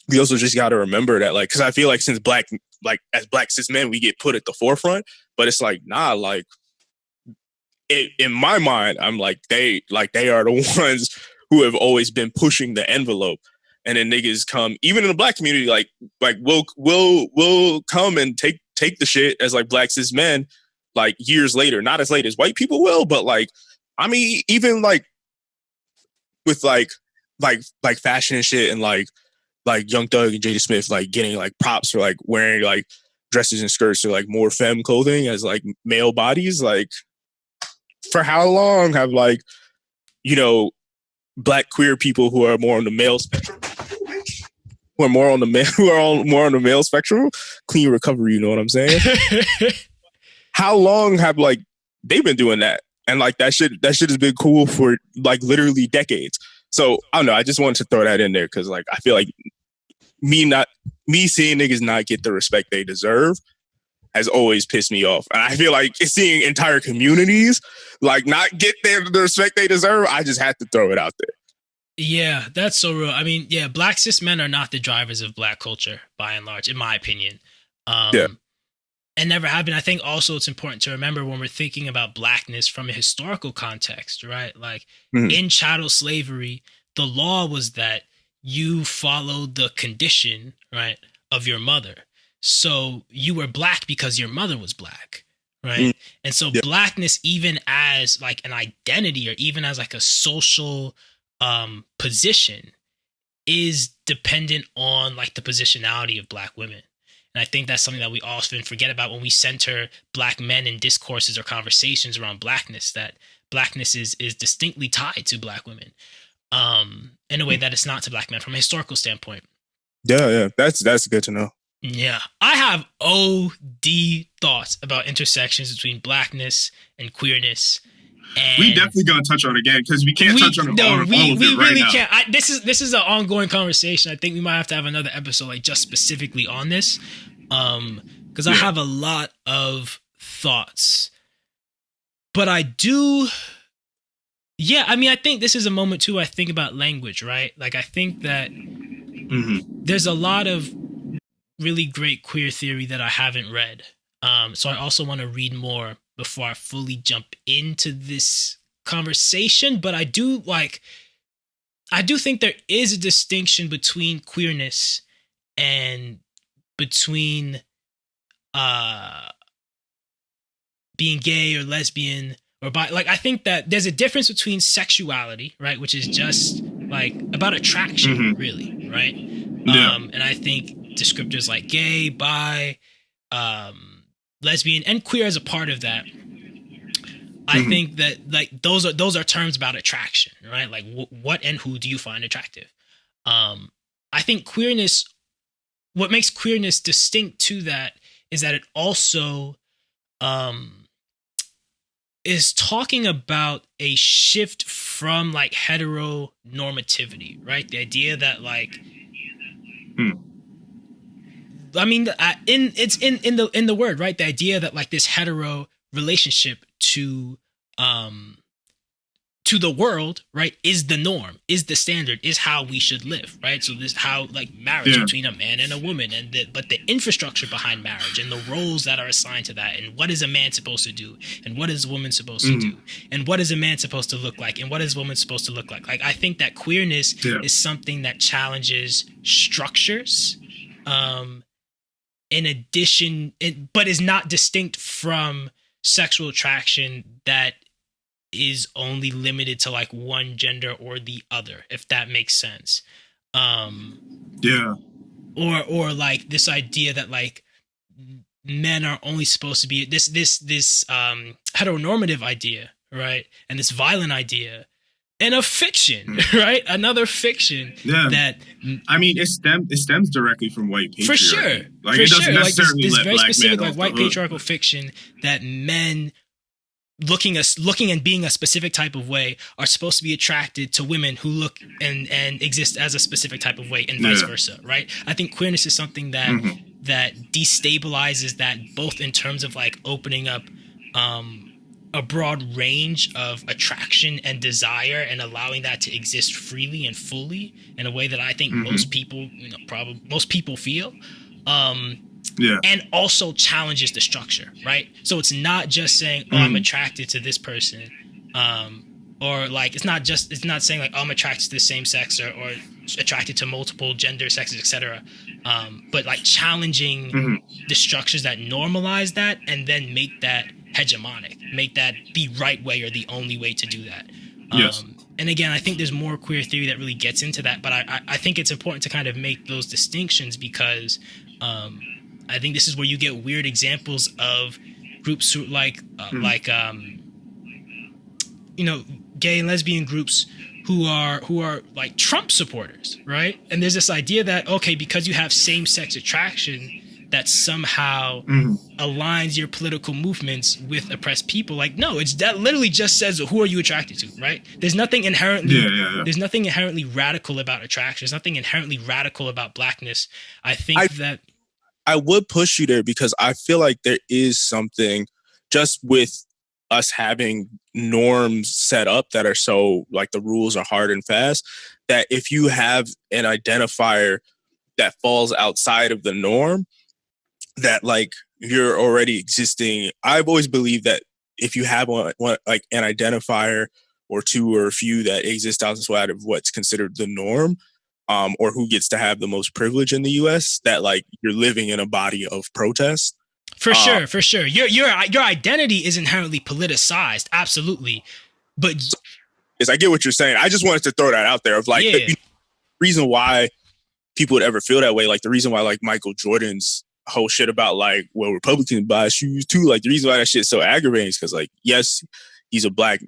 we also just got to remember that, like, because I feel like since as Black cis men we get put at the forefront, but it's like nah, like in my mind I'm like they are the ones who have always been pushing the envelope, and then niggas come even in the Black community like we'll come and take the shit as like Black cis men like years later, not as late as white people will, but like I mean even like with like fashion and shit, and like Young Thug and Jada Smith like getting like props for like wearing like dresses and skirts or like more femme clothing as like male bodies. Like for how long have like, you know, Black queer people who are more on the male spectrum, who are more on the male spectrum, clean recovery, you know what I'm saying? How long have like they've been doing that? And like that shit has been cool for like literally decades. So I don't know. I just wanted to throw that in there because like I feel like me seeing niggas not get the respect they deserve has always pissed me off. And I feel like seeing entire communities like not get the respect they deserve, I just had to throw it out there. Yeah, that's so real. I mean, yeah, Black cis men are not the drivers of Black culture by and large, in my opinion. And never have been. I think also it's important to remember when we're thinking about Blackness from a historical context, right? Like in chattel slavery, the law was that you followed the condition, right, of your mother. So you were Black because your mother was Black, right? And so Blackness, even as like an identity or even as like a social position, is dependent on like the positionality of Black women. And I think that's something that we often forget about when we center Black men in discourses or conversations around Blackness, that Blackness is distinctly tied to Black women in a way that it's not to Black men from a historical standpoint. Yeah. That's good to know. Yeah. I have OD thoughts about intersections between Blackness and queerness. And we definitely gonna touch on it again because we can't touch on all of it right really now. Can't. This is an ongoing conversation. I think we might have to have another episode like just specifically on this, because I have a lot of thoughts. But I do, I mean, I think this is a moment too. I think about language, right? Like I think that there's a lot of really great queer theory that I haven't read. So I also want to read more before I fully jump into this conversation. But I do think there is a distinction between queerness and between being gay or lesbian or bi. Like I think that there's a difference between sexuality, right, which is just like about attraction, really, right? And I think descriptors like gay, bi, lesbian, and queer as a part of that. I think that like those are terms about attraction, right? Like what and who do you find attractive? I think queerness, what makes queerness distinct to that is that it also is talking about a shift from like heteronormativity, right? The idea that like I mean, it's in the word, right? The idea that like this hetero relationship to to the world, right, is the norm, is the standard, is how we should live, right? So this how like marriage between a man and a woman, and but the infrastructure behind marriage and the roles that are assigned to that, and what is a man supposed to do, and what is a woman supposed to do, and what is a man supposed to look like, and what is a woman supposed to look like. Like I think that queerness is something that challenges structures, in addition, but is not distinct from sexual attraction that is only limited to like one gender or the other, if that makes sense. Or like this idea that like men are only supposed to be this heteronormative idea, right? And this violent idea in a fiction, right? Another fiction that I mean, it stems directly from white patriarchy. For sure. Like for it doesn't sure. necessarily Like this let very black specific men like off white the hook. patriarchal fiction that men looking and being a specific type of way are supposed to be attracted to women who look and exist as a specific type of way, and vice versa, right? I think queerness is something that that destabilizes that, both in terms of like opening up a broad range of attraction and desire and allowing that to exist freely and fully in a way that I think most people, most people feel. And also challenges the structure, right? So it's not just saying, oh, I'm attracted to this person. Or like, it's not saying like, oh, I'm attracted to the same sex or attracted to multiple gender, sexes, etc. But like challenging the structures that normalize that and then make that hegemonic, make that the right way or the only way to do that. And again, I think there's more queer theory that really gets into that, but I think it's important to kind of make those distinctions because I think this is where you get weird examples of groups who gay and lesbian groups who are like Trump supporters, right? And there's this idea that, okay, because you have same-sex attraction, that somehow aligns your political movements with oppressed people. Like, no, that literally just says, who are you attracted to, right? There's nothing inherently there's nothing inherently radical about attraction. There's nothing inherently radical about blackness. I think that I would push you there because I feel like there is something just with us having norms set up that are so like the rules are hard and fast, that if you have an identifier that falls outside of the norm, that like you're already existing. I've always believed that if you have one like an identifier or two or a few that exist outside of what's considered the norm, or who gets to have the most privilege in the US, that like you're living in a body of protest. For sure. Your identity is inherently politicized, absolutely. But I get what you're saying. I just wanted to throw that out there of like the reason why people would ever feel that way. Like the reason why like Michael Jordan's whole shit about like, well, Republicans buy shoes too. Like the reason why that shit's so aggravating is because like, yes, he's a black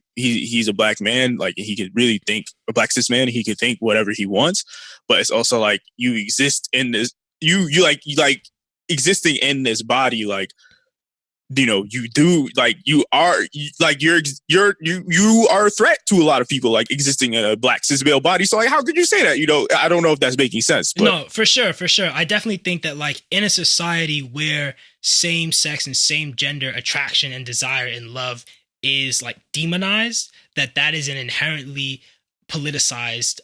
man. Like he could really think, a black cis man, he could think whatever he wants. But it's also like you exist in this, you existing in this body, like, you do, like, you are a threat to a lot of people, like existing in a black cis male body. So like, how could you say that? I don't know if that's making sense. But. No, for sure. I definitely think that like in a society where same sex and same gender attraction and desire and love is like demonized, that is an inherently politicized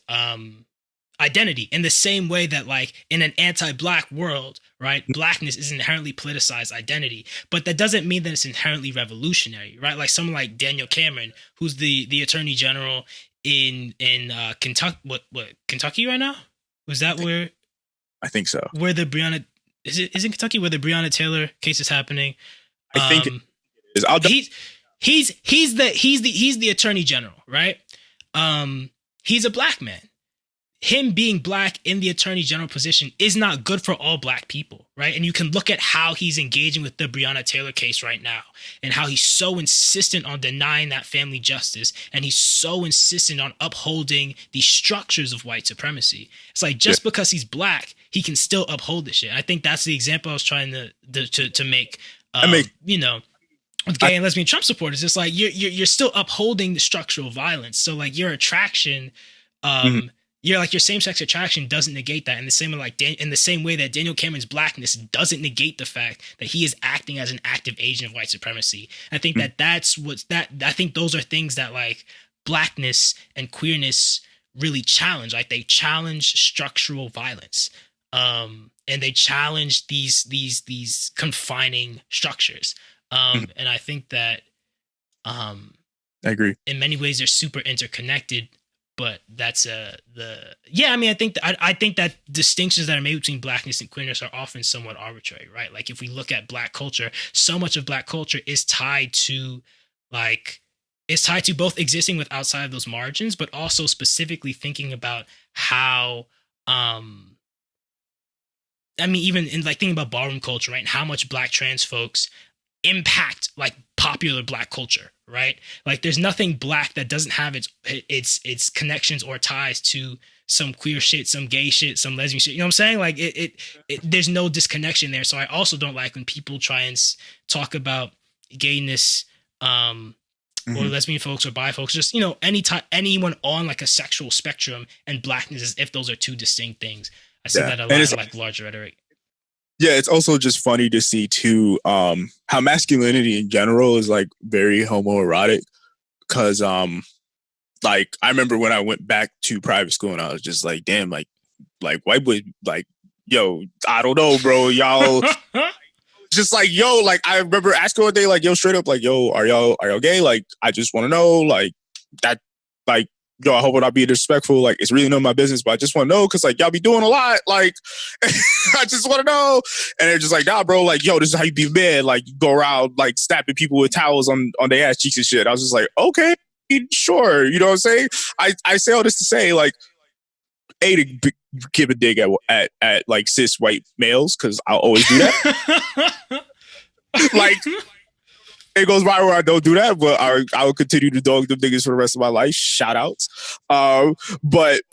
identity, in the same way that like in an anti-black world, right, blackness is an inherently politicized identity, but that doesn't mean that it's inherently revolutionary, right? Like someone like Daniel Cameron, who's the attorney general in Kentucky, what Kentucky right now? Was that where? I think so. Where the Breonna is it Kentucky where the Breonna Taylor case is happening? I think it is. He's the attorney general, right? He's a black man. Him being black in the attorney general position is not good for all black people, right? And you can look at how he's engaging with the Breonna Taylor case right now and how he's so insistent on denying that family justice, and he's so insistent on upholding the structures of white supremacy. It's like, just because he's black, he can still uphold this shit. I think that's the example I was trying to make, with gay and lesbian Trump supporters. It's like you're still upholding the structural violence. So like your attraction, your same-sex attraction doesn't negate that. In the same way that Daniel Cameron's blackness doesn't negate the fact that he is acting as an active agent of white supremacy. I think I think those are things that like Blackness and queerness really challenge. Like they challenge structural violence, and they challenge these confining structures. And I think that I agree. in many ways they're super interconnected. But that's I think that distinctions that are made between Blackness and queerness are often somewhat arbitrary, right? Like if we look at Black culture, so much of Black culture is tied to both existing with outside of those margins, but also specifically thinking about how, even in like thinking about ballroom culture, right? And how much Black trans folks impact like popular Black culture, right? Like there's nothing Black that doesn't have its connections or ties to some queer shit, some gay shit, some lesbian shit. You know what I'm saying? Like it there's no disconnection there. So I also don't like when people try and talk about gayness, or lesbian folks or bi folks, just, anyone on like a sexual spectrum, and Blackness as if those are two distinct things. I see that a lot in like large rhetoric. Yeah, it's also just funny to see too how masculinity in general is like very homoerotic. Cause like I remember when I went back to private school and I was just like, damn, like white boys, like, yo, I don't know, bro, y'all. Just like, yo, like I remember asking one day, like, yo, straight up, like, yo, are y'all gay? Like, I just want to know, like, that, like, yo, I hope I'm not being disrespectful. Like, it's really none of my business, but I just want to know because, like, y'all be doing a lot. Like, I just want to know. And they're just like, nah, bro, like, yo, this is how you be a man. Like, you go around, like, snapping people with towels on their ass cheeks and shit. I was just like, okay, sure. You know what I'm saying? I say all this to say, like, to give a dig at like cis white males, because I'll always do that. Like, it goes by where I don't do that, but I will continue to dog them niggas for the rest of my life. Shout outs. But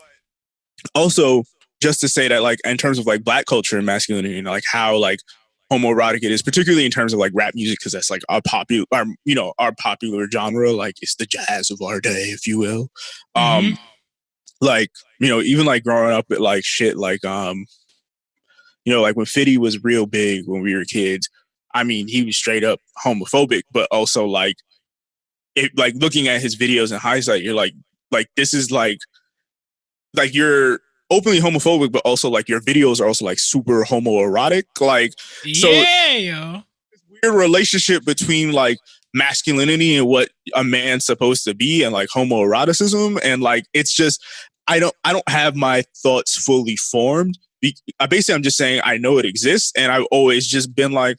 also just to say that, like, in terms of like Black culture and masculinity, and like how like homoerotic it is, particularly in terms of like rap music, because that's like our popular genre. Like it's the jazz of our day, if you will. Like, even like growing up at like shit, like, like when Fitty was real big when we were kids, I mean, he was straight up homophobic, but also like, like looking at his videos in hindsight, you're like this is like you're openly homophobic, but also like your videos are also like super homoerotic. Like, so yo. Weird relationship between like masculinity and what a man's supposed to be, and like homoeroticism, and like it's just I don't have my thoughts fully formed. Basically, I'm just saying I know it exists, and I've always just been like,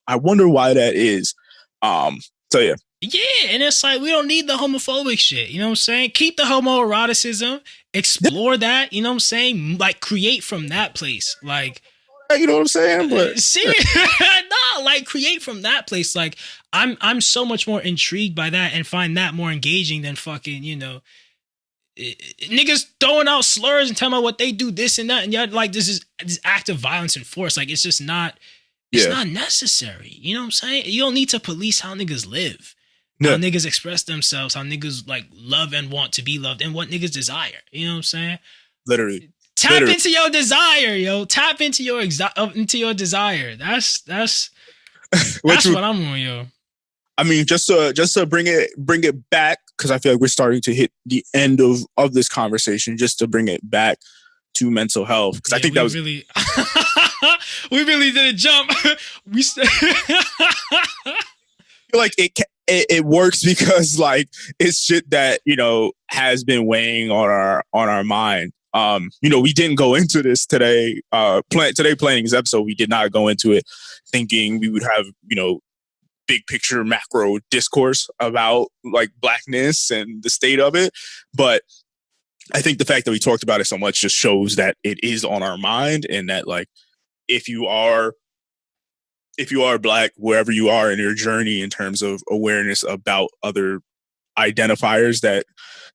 I wonder why that is. So yeah. Yeah, and it's like we don't need the homophobic shit. You know what I'm saying? Keep the homoeroticism, explore that. You know what I'm saying? Like create from that place. Like, you know what I'm saying? But no, like create from that place. Like I'm so much more intrigued by that and find that more engaging than fucking, niggas throwing out slurs and telling about what they do, this and that, and yet like this act of violence and force. Like it's just not. It's not necessary. You know what I'm saying? You don't need to police how niggas live. How niggas express themselves, how niggas like love and want to be loved, and what niggas desire. You know what I'm saying? Literally. Tap into your desire, yo. Tap into your desire. That's what I'm on, yo. I mean, just to bring it back, because I feel like we're starting to hit the end of this conversation. Just to bring it back to mental health, because I think that was really we really did a jump. We feel like it works because like it's shit that has been weighing on our mind. We didn't go into this today. Planning this episode, we did not go into it thinking we would have big picture macro discourse about like Blackness and the state of it, but I think the fact that we talked about it so much just shows that it is on our mind, and that like if you are Black, wherever you are in your journey in terms of awareness about other identifiers that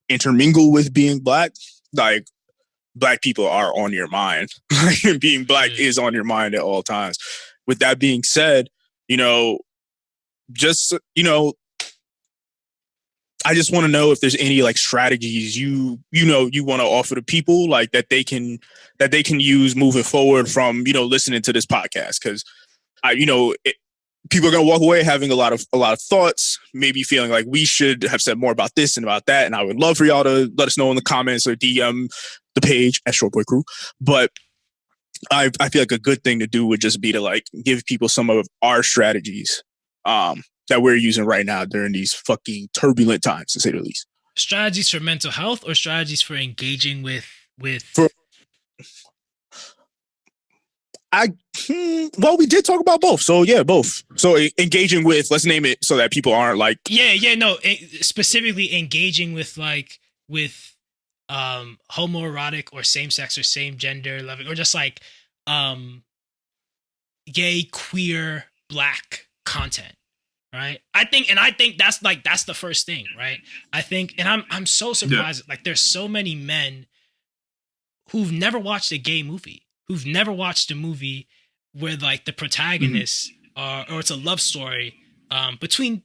intermingle with being Black, like Black people are on your mind. Being Black is on your mind at all times. With that being said, I just want to know if there's any like strategies you want to offer to people, like that they can use moving forward from listening to this podcast, because people are going to walk away having a lot of thoughts, maybe feeling like we should have said more about this and about that. And I would love for y'all to let us know in the comments or DM the page at Short Boy Crew. But I feel like a good thing to do would just be to like give people some of our strategies that we're using right now during these fucking turbulent times, to say the least. Strategies for mental health or strategies for engaging with well, we did talk about both. So yeah, both. So engaging with, let's name it so that people aren't like specifically engaging with homoerotic or same sex or same gender loving or just like gay, queer, Black content. Right. I think that's the first thing. Right. I think, and I'm so surprised. Yeah. Like there's so many men who've never watched a gay movie, who've never watched a movie where like the protagonists are, or it's a love story between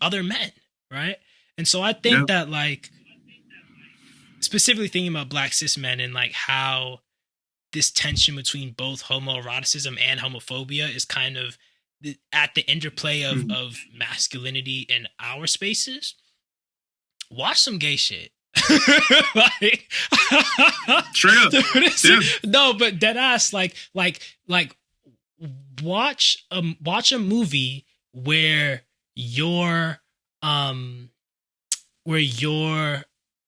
other men. Right. And so I think that like specifically thinking about Black cis men and like how this tension between both homoeroticism and homophobia is kind of at the interplay of masculinity in our spaces. Watch some gay shit. Like, straight up. No, but dead ass, like watch a movie where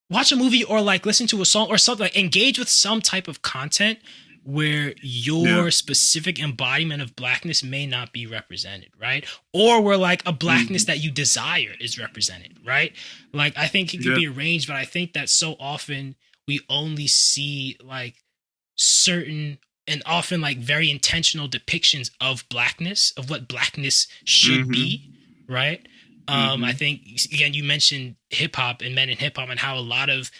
watch a movie or like listen to a song or something, like engage with some type of content where your specific embodiment of Blackness may not be represented, right? Or where like a Blackness that you desire is represented, right? Like I think it could be arranged, but I think that so often we only see like certain and often like very intentional depictions of Blackness, of what Blackness should be, right? I think again you mentioned hip hop and men in hip hop and how a lot of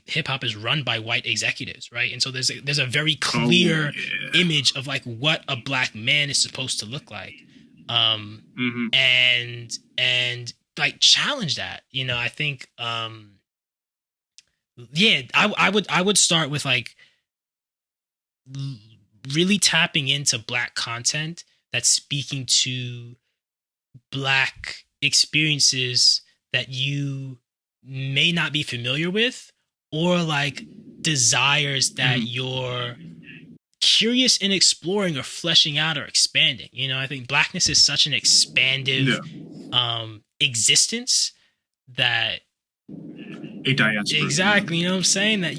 hip hop is run by white executives, right? And so there's a very clear image of like what a Black man is supposed to look like, and like challenge that. You know, I think I would start with like really tapping into Black content that's speaking to Black experiences that you may not be familiar with, or like desires that you're curious in exploring or fleshing out or expanding. You know, I think Blackness is such an expansive existence that exactly, you know what I'm saying, that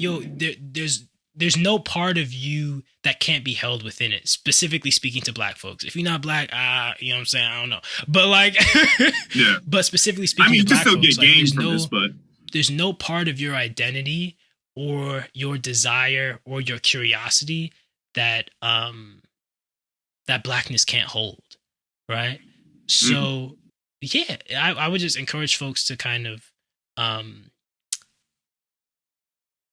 there's no part of you that can't be held within it, specifically speaking to Black folks. If you're not Black, you know what I'm saying? I don't know. But like, but specifically speaking, I mean, you can still get gains from this, but there's no part of your identity or your desire or your curiosity that, that Blackness can't hold. Right. So I would just encourage folks to kind of,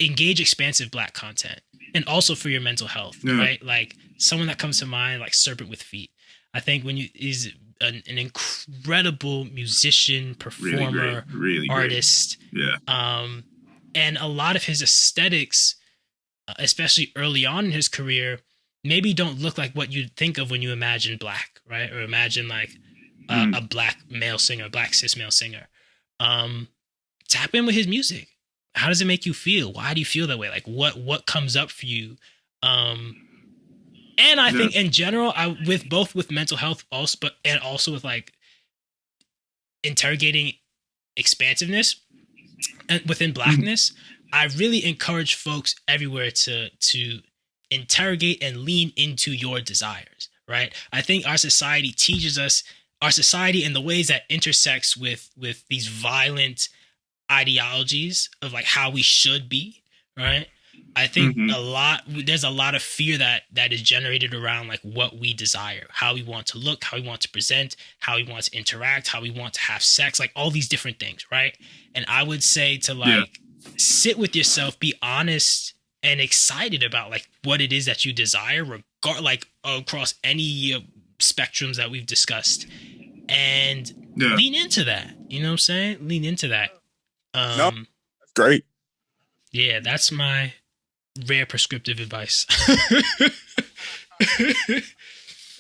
engage expansive Black content, and also for your mental health, right? Like someone that comes to mind, like Serpent with Feet. I think is an incredible musician, performer, really artist. And a lot of his aesthetics, especially early on in his career, maybe don't look like what you'd think of when you imagine Black, right? Or imagine like a Black male singer, Black cis male singer. Tap in with his music. How does it make you feel? Why do you feel that way? Like what comes up for you? And I think in general, with mental health also, and also with like interrogating expansiveness and within Blackness, I really encourage folks everywhere to interrogate and lean into your desires, right? I think our society teaches us, our society and the ways that intersects with these violent ideologies of like how we should be, right? I think there's a lot of fear that is generated around like what we desire, how we want to look, how we want to present, how we want to interact, how we want to have sex, like all these different things, right? And I would say to like sit with yourself, be honest and excited about like what it is that you desire, like across any spectrums that we've discussed, and lean into that. You know what I'm saying? Lean into that. That's great. Yeah, that's my rare prescriptive advice.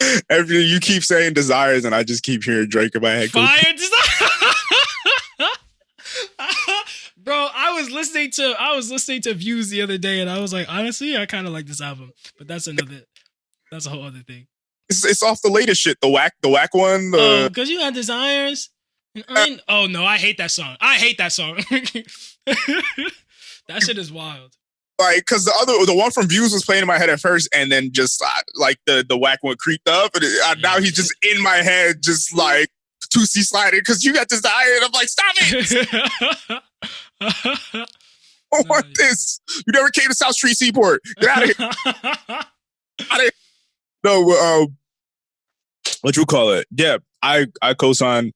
You keep saying desires, and I just keep hearing Drake in my head. Fire desire. Bro, I was listening to Views the other day, and I was like, honestly, I kind of like this album, but that's a whole other thing. It's off the latest shit, the whack one. Because you had desires. Oh no, I hate that song. That shit is wild. Like, because the one from Views was playing in my head at first, and then just like the whack one creeped up, and now he's just in my head, just like 2C sliding. Because you got desire, and I'm like, stop it. I want this. You never came to South Street Seaport. Get out of here. No, what you call it? Yeah, I co-sign.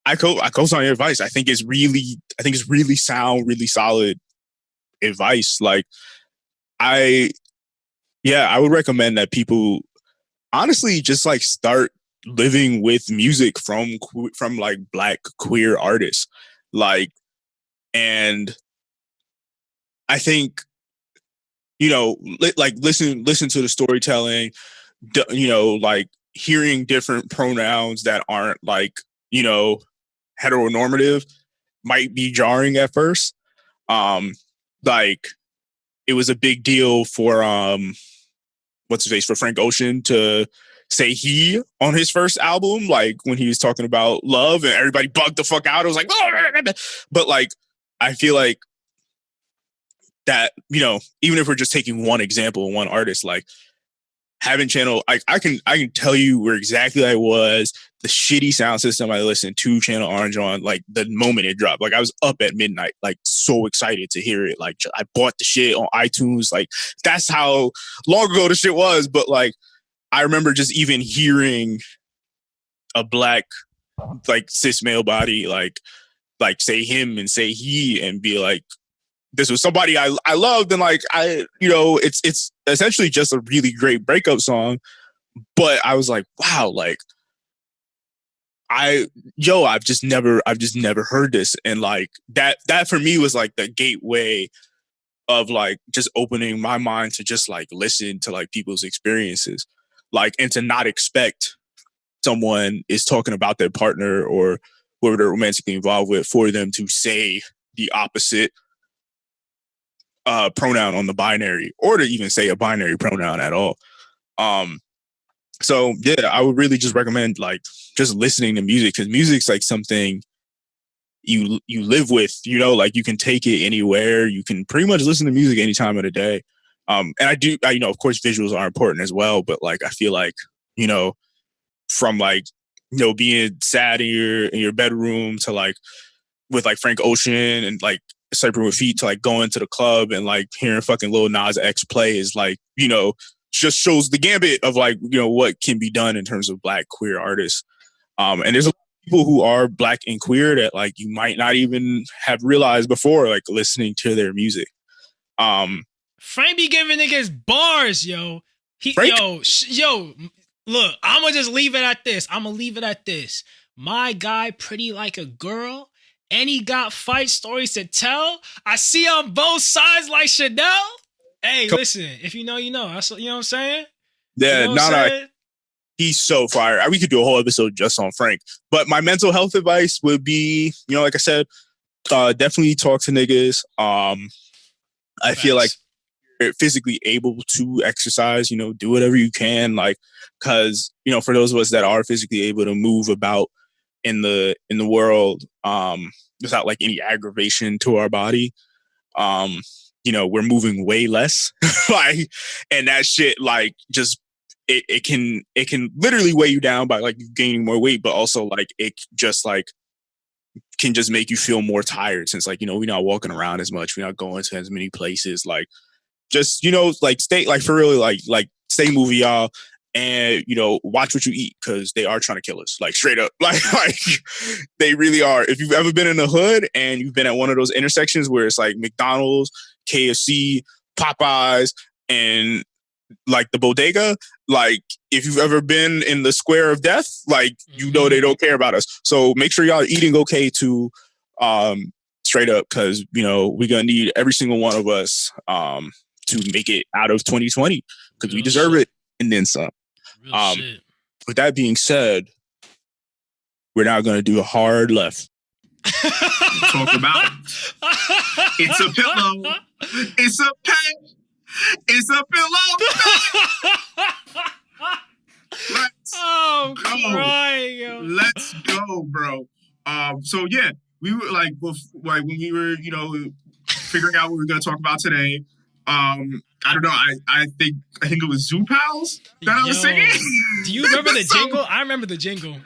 I co-sign your advice. I think it's really sound, really solid advice. Like, I would recommend that people honestly just like start living with music from like Black queer artists. Like, and I think, like listen to the storytelling, like hearing different pronouns that aren't like, heteronormative might be jarring at first. Like, it was a big deal for for Frank Ocean to say he on his first album, like when he was talking about love, and everybody bugged the fuck out. It was like, but like, I feel like that, even if we're just taking one example, one artist, like having Channel, I can tell you where exactly I was, the shitty sound system I listened to Channel Orange on, like the moment it dropped. Like, I was up at midnight, like so excited to hear it. Like, I bought the shit on iTunes. Like, that's how long ago the shit was. But like, I remember just even hearing a Black, like cis male body, like say him and say he and be like, this was somebody I loved, and like it's essentially just a really great breakup song. But I was like, wow, like I've just never heard this, and like that for me was like the gateway of like just opening my mind to just like listen to like people's experiences, like, and to not expect someone is talking about their partner or whoever they're romantically involved with for them to say the opposite pronoun on the binary, or to even say a binary pronoun at all. So yeah, I would really just recommend like just listening to music, because music's like something you live with, like you can take it anywhere. You can pretty much listen to music any time of the day. And I of course visuals are important as well, but like I feel like, from like, being sad in your bedroom to like with like Frank Ocean and like Cypher with Feet to like going to the club and like hearing fucking Lil Nas X play is like, just shows the gambit of like, what can be done in terms of Black queer artists. And there's a lot of people who are Black and queer that like you might not even have realized before, like listening to their music. Frank be giving niggas bars, yo. Look, I'm gonna just leave it at this. My guy, Pretty Like a Girl, and he got fight stories to tell. I see on both sides like Chanel. Hey, listen, if you know, you know. You know what I'm saying? Yeah, he's so fire. We could do a whole episode just on Frank. But my mental health advice would be, like I said, definitely talk to niggas. I feel like you're physically able to exercise, do whatever you can, like, because, for those of us that are physically able to move about in the world, without like any aggravation to our body, we're moving way less. Like, and that shit, like, just it can literally weigh you down by like gaining more weight, but also like it just like can just make you feel more tired, since like, we're not walking around as much, we're not going to as many places, like just, like stay, like for real, like stay movie, y'all. And, watch what you eat, because they are trying to kill us, like straight up, like they really are. If you've ever been in the hood and you've been at one of those intersections where it's like McDonald's, KFC, Popeyes, and like the bodega, like if you've ever been in the square of death, like, they don't care about us. So make sure y'all are eating okay too, straight up, because, we're going to need every single one of us to make it out of 2020, because we deserve it and then some. with that being said, we're now going to do a hard left. Talk about it's a pillow. It's a pet. It's a pillow. Let's Oh, go. crying, yo. Let's go, bro. So yeah, we were like when we were, figuring out what we were gonna talk about today. I don't know. I think it was Zoo Pals that I was singing. Do you remember the jingle? I remember the jingle.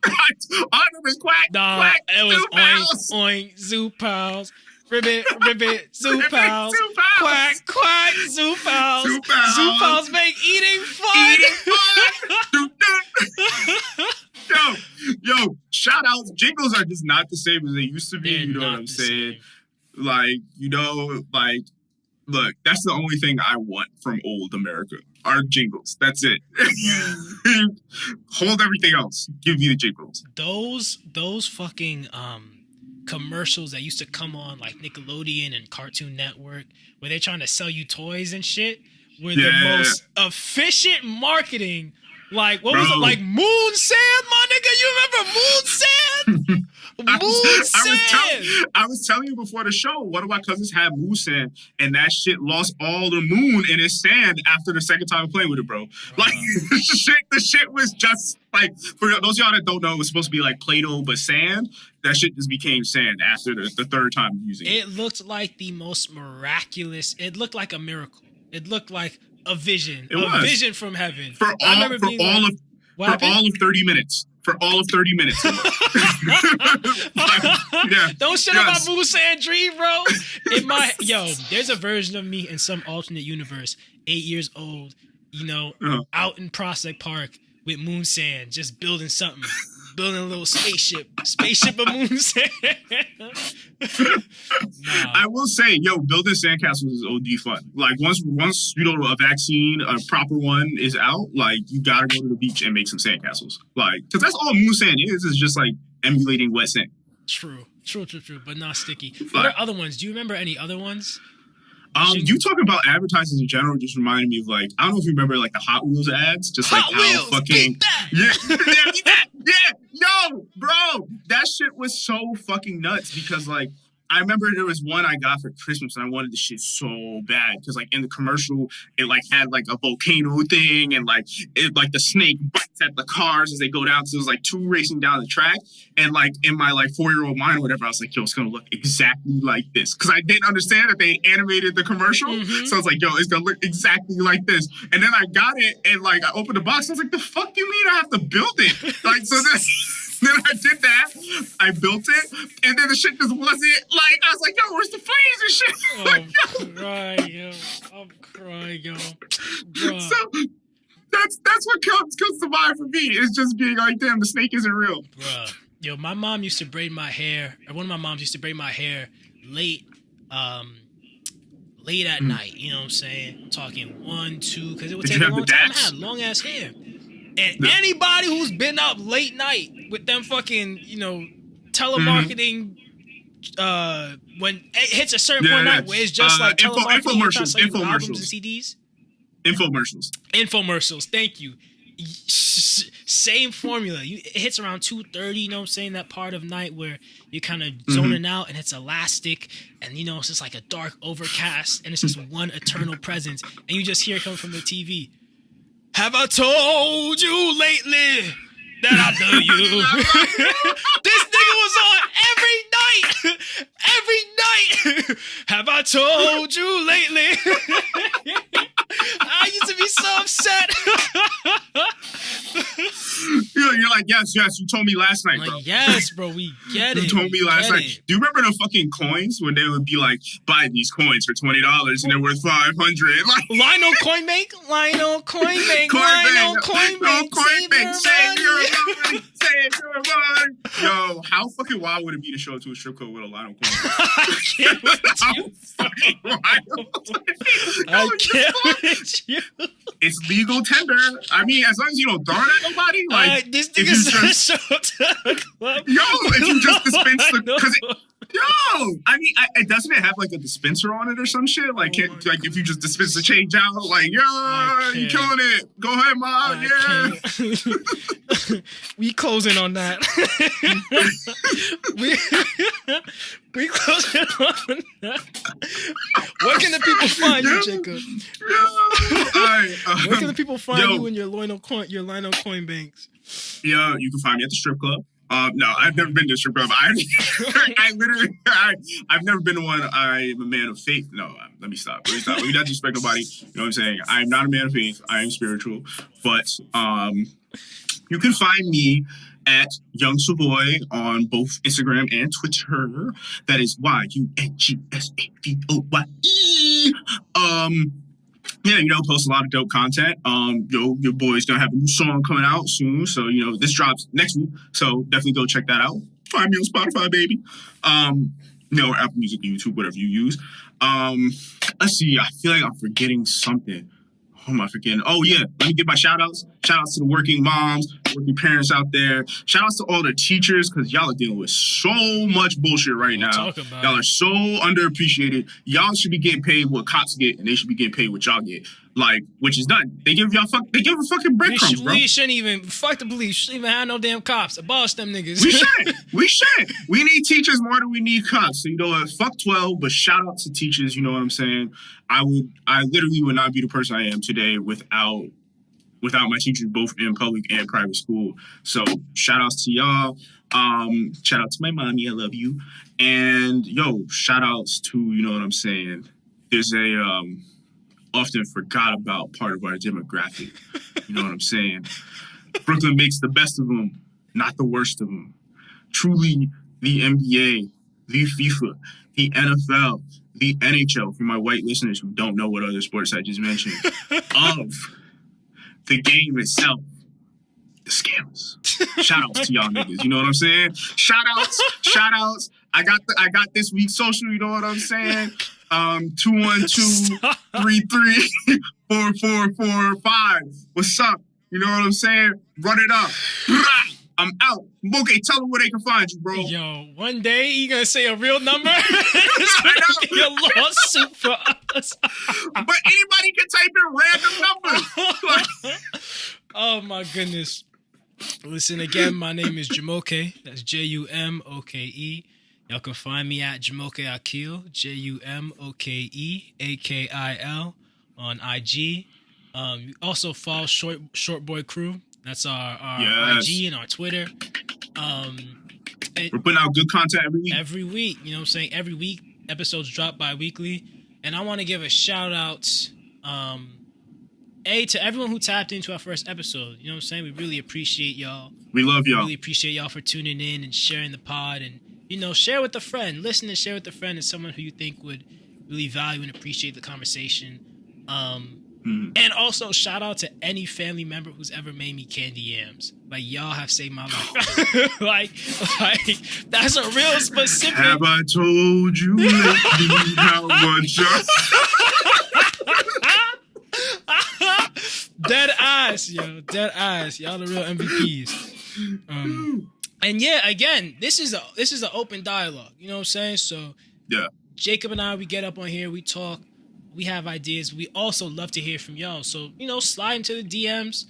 I remember quack. Nah, quack, it was Zoo Pals. oink, oink, Zoo Pals. Ribbit, Zoo Ribbit, Pals. Zoo Pals. Quack, quack, Zoo Pals. Zoo Pals. Zoo Pals make eating fun. Eating fun. Yo, shout outs. Jingles are just not the same as they used to be. They're you know not what I'm the saying? same. Look, that's the only thing I want from old America. Our jingles. That's it. Hold everything else. Give me the jingles. Those fucking commercials that used to come on like Nickelodeon and Cartoon Network where they're trying to sell you toys and shit were the most efficient marketing. Like, what was it? Like Moon Sand, my nigga? You remember Moon Sand? I was telling you before the show, one of my cousins had moon sand, and that shit lost all the moon in its sand after the second time playing with it, bro. Like, the shit was just like, for those of y'all that don't know, it was supposed to be like Play-Doh, but sand. That shit just became sand after the third time using it. It looked like the most miraculous. It looked like a miracle. It looked like a vision. Vision from heaven. For all of 30 minutes. For all of 30 minutes. Don't shut up my Moon Sand dream, bro. There's a version of me in some alternate universe, 8 years old, out in Prospect Park with Moon Sand, just building something. Building a little spaceship of moon sand. I will say, building sandcastles is OD fun. Like once a vaccine, a proper one is out, like you gotta go to the beach and make some sandcastles. Like, because that's all moon sand is just like emulating wet sand. True, but not sticky. What are other ones? Do you remember any other ones? You talking about advertising in general just reminded me of like, I don't know if you remember like the Hot Wheels ads, just Hot like Wheels, how fucking bro, that shit was so fucking nuts because like I remember there was one I got for Christmas and I wanted the shit so bad because like in the commercial it like had like a volcano thing and like it like the snake bites at the cars as they go down. So it was like two racing down the track and like in my like 4-year-old mind or whatever I was like, it's gonna look exactly like this because I didn't understand that they animated the commercial. So I was like, it's gonna look exactly like this. And then I got it and like I opened the box. I was like, the fuck do you mean I have to build it? Like so then I did that. I built it, and then the shit just wasn't like. I was like, where's the flames and shit? I'm crying, yo. Bruh. So that's what comes to mind for me. It's just being like, damn, the snake isn't real. Bruh. Yo, my mom used to braid my hair, or one of my moms used to braid my hair late at night. You know what I'm saying? I'm talking 1, 2, because it would take a long time. I had long ass hair. And anybody who's been up late night with them fucking, telemarketing, when it hits a certain point at night where it's just like telemarketing, albums and CDs. Infomercials. Thank you. Same formula. It hits around 2:30. You know what I'm saying? That part of night where you're kind of zoning out and it's elastic and it's just like a dark overcast and it's just one eternal presence and you just hear it coming from the TV. Have I told you lately that I love you? This nigga was on every night. Have I told you lately? I used to be so upset. You're like, yes, you told me last night, bro. Yes, bro, we get it. You told me last night. Do you remember the fucking coins when they would be like, buy these coins for $20 and they're worth $500? Like, Lionel Coinbank. Save your money. Yo, how fucking wild would it be to show up to a strip club with a Lionel Coinbank? I can't with you. Fucking wild. I can't with you. It's legal tender. I mean, as long as you don't throw it at nobody. Like, this nigga said show up to the club. Yo, if you just dispense the... I mean, doesn't it have like a dispenser on it or some shit? Like, like if you just dispense the change out, like, you killing it. Go ahead, mom. We closing on that. we closing on that. Where can the people find you, Jacob? Where can the people find you in your Lionel coin banks? Yeah, you can find me at the strip club. No, I've never been to a strip club. I've never been to one. I'm a man of faith. No, let me stop. We not disrespect nobody. You know what I'm saying? I'm not a man of faith. I am spiritual. But you can find me at Young Savoy on both Instagram and Twitter. That is YUNGSAVOYE. Yeah, post a lot of dope content. Your boy's gonna have a new song coming out soon. So, this drops next week. So definitely go check that out. Find me on Spotify, baby. Or Apple Music, YouTube, whatever you use. Let's see. I feel like I'm forgetting something. Who am I forgetting? Oh, yeah. Let me give my shout-outs. Shout-outs to the working moms, working parents out there. Shout-outs to all the teachers, because y'all are dealing with so much bullshit right now. Y'all are so underappreciated. Y'all should be getting paid what cops get, and they should be getting paid what y'all get. Like, which is done. They give a fucking breadcrumbs, bro. We shouldn't even, fuck the police. Shouldn't even have no damn cops. Abolish them niggas. We should. We need teachers more than we need cops. So, what? Fuck 12, but shout out to teachers, you know what I'm saying? I literally would not be the person I am today without my teachers both in public and private school. So, shout outs to y'all. Shout out to my mommy. I love you. And, shout outs to, you know what I'm saying? There's a, often forgot about part of our demographic. You know what I'm saying? Brooklyn makes the best of them, not the worst of them. Truly, the NBA, the FIFA, the NFL, the NHL, for my white listeners who don't know what other sports I just mentioned, of the game itself, the scammers. Shout outs to y'all niggas. You know what I'm saying? Shout outs. I got this week's social, you know what I'm saying? 212-33-4445. What's up? You know what I'm saying? Run it up. I'm out. Jumoke, tell them where they can find you, bro. Yo, one day you gonna say a real number? It's gonna be a lawsuit for us. But anybody can type in random numbers. Oh my goodness. Listen again, my name is Jumoke. That's Jumoke. Y'all can find me at Jumoke Akil, JUMOKEAKIL on IG. You also follow Short Boy Crew. That's our IG and our Twitter. We're putting out good content every week. Every week, you know what I'm saying? Every week, episodes drop bi-weekly. And I want to give a shout out, to everyone who tapped into our first episode. You know what I'm saying? We really appreciate y'all. We love y'all. Really appreciate y'all for tuning in and sharing the pod. And, share with a friend. Listen and share with a friend and someone who you think would really value and appreciate the conversation. And also shout out to any family member who's ever made me candy yams. Like, y'all have saved my life. like that's a real specific. Have I told you lately how much Dead eyes, yo. Dead eyes. Y'all the real MVPs. And yeah, again, this is an open dialogue. You know what I'm saying? So yeah, Jacob and I, we get up on here, we talk, we have ideas. We also love to hear from y'all. So, slide into the DMs.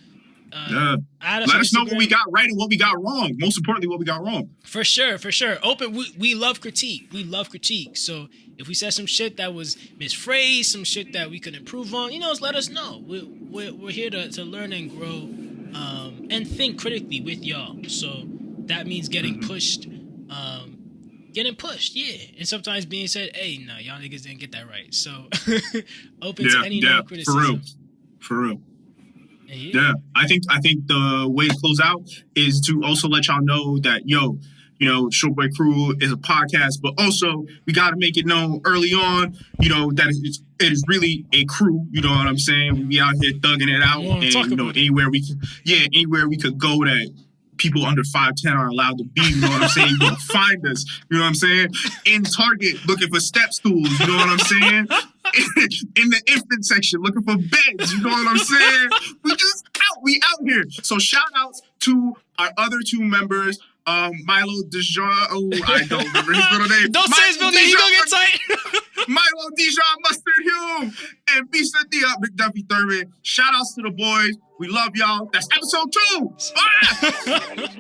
Let us know what we got right and what we got wrong. Most importantly, what we got wrong. For sure. Open. We love critique. So if we said some shit that was misphrased, some shit that we could improve on, let us know. We're here to learn and grow, and think critically with y'all. So that means getting pushed. Yeah. And sometimes being said, hey, no, y'all niggas didn't get that right. So open to any criticism. For real. Yeah. I think the way to close out is to also let y'all know that, Short Boy Crew is a podcast, but also we got to make it known early on, that it is really a crew. You know what I'm saying? We be out here thugging it out, and anywhere we could go that people under 5'10" are allowed to be, you know what I'm saying? You'll find us, you know what I'm saying? In Target, looking for step stools, you know what I'm saying? In the infant section, looking for beds, you know what I'm saying? We out here. So shout outs to our other two members, Milo Dijon. Oh, I don't remember his middle name. Don't say his middle name. He gonna get tight. Milo Dijon Mustard Hume and Bisa Dia McDuffie Thurman. Shout outs to the boys. We love y'all. That's episode 2. Bye.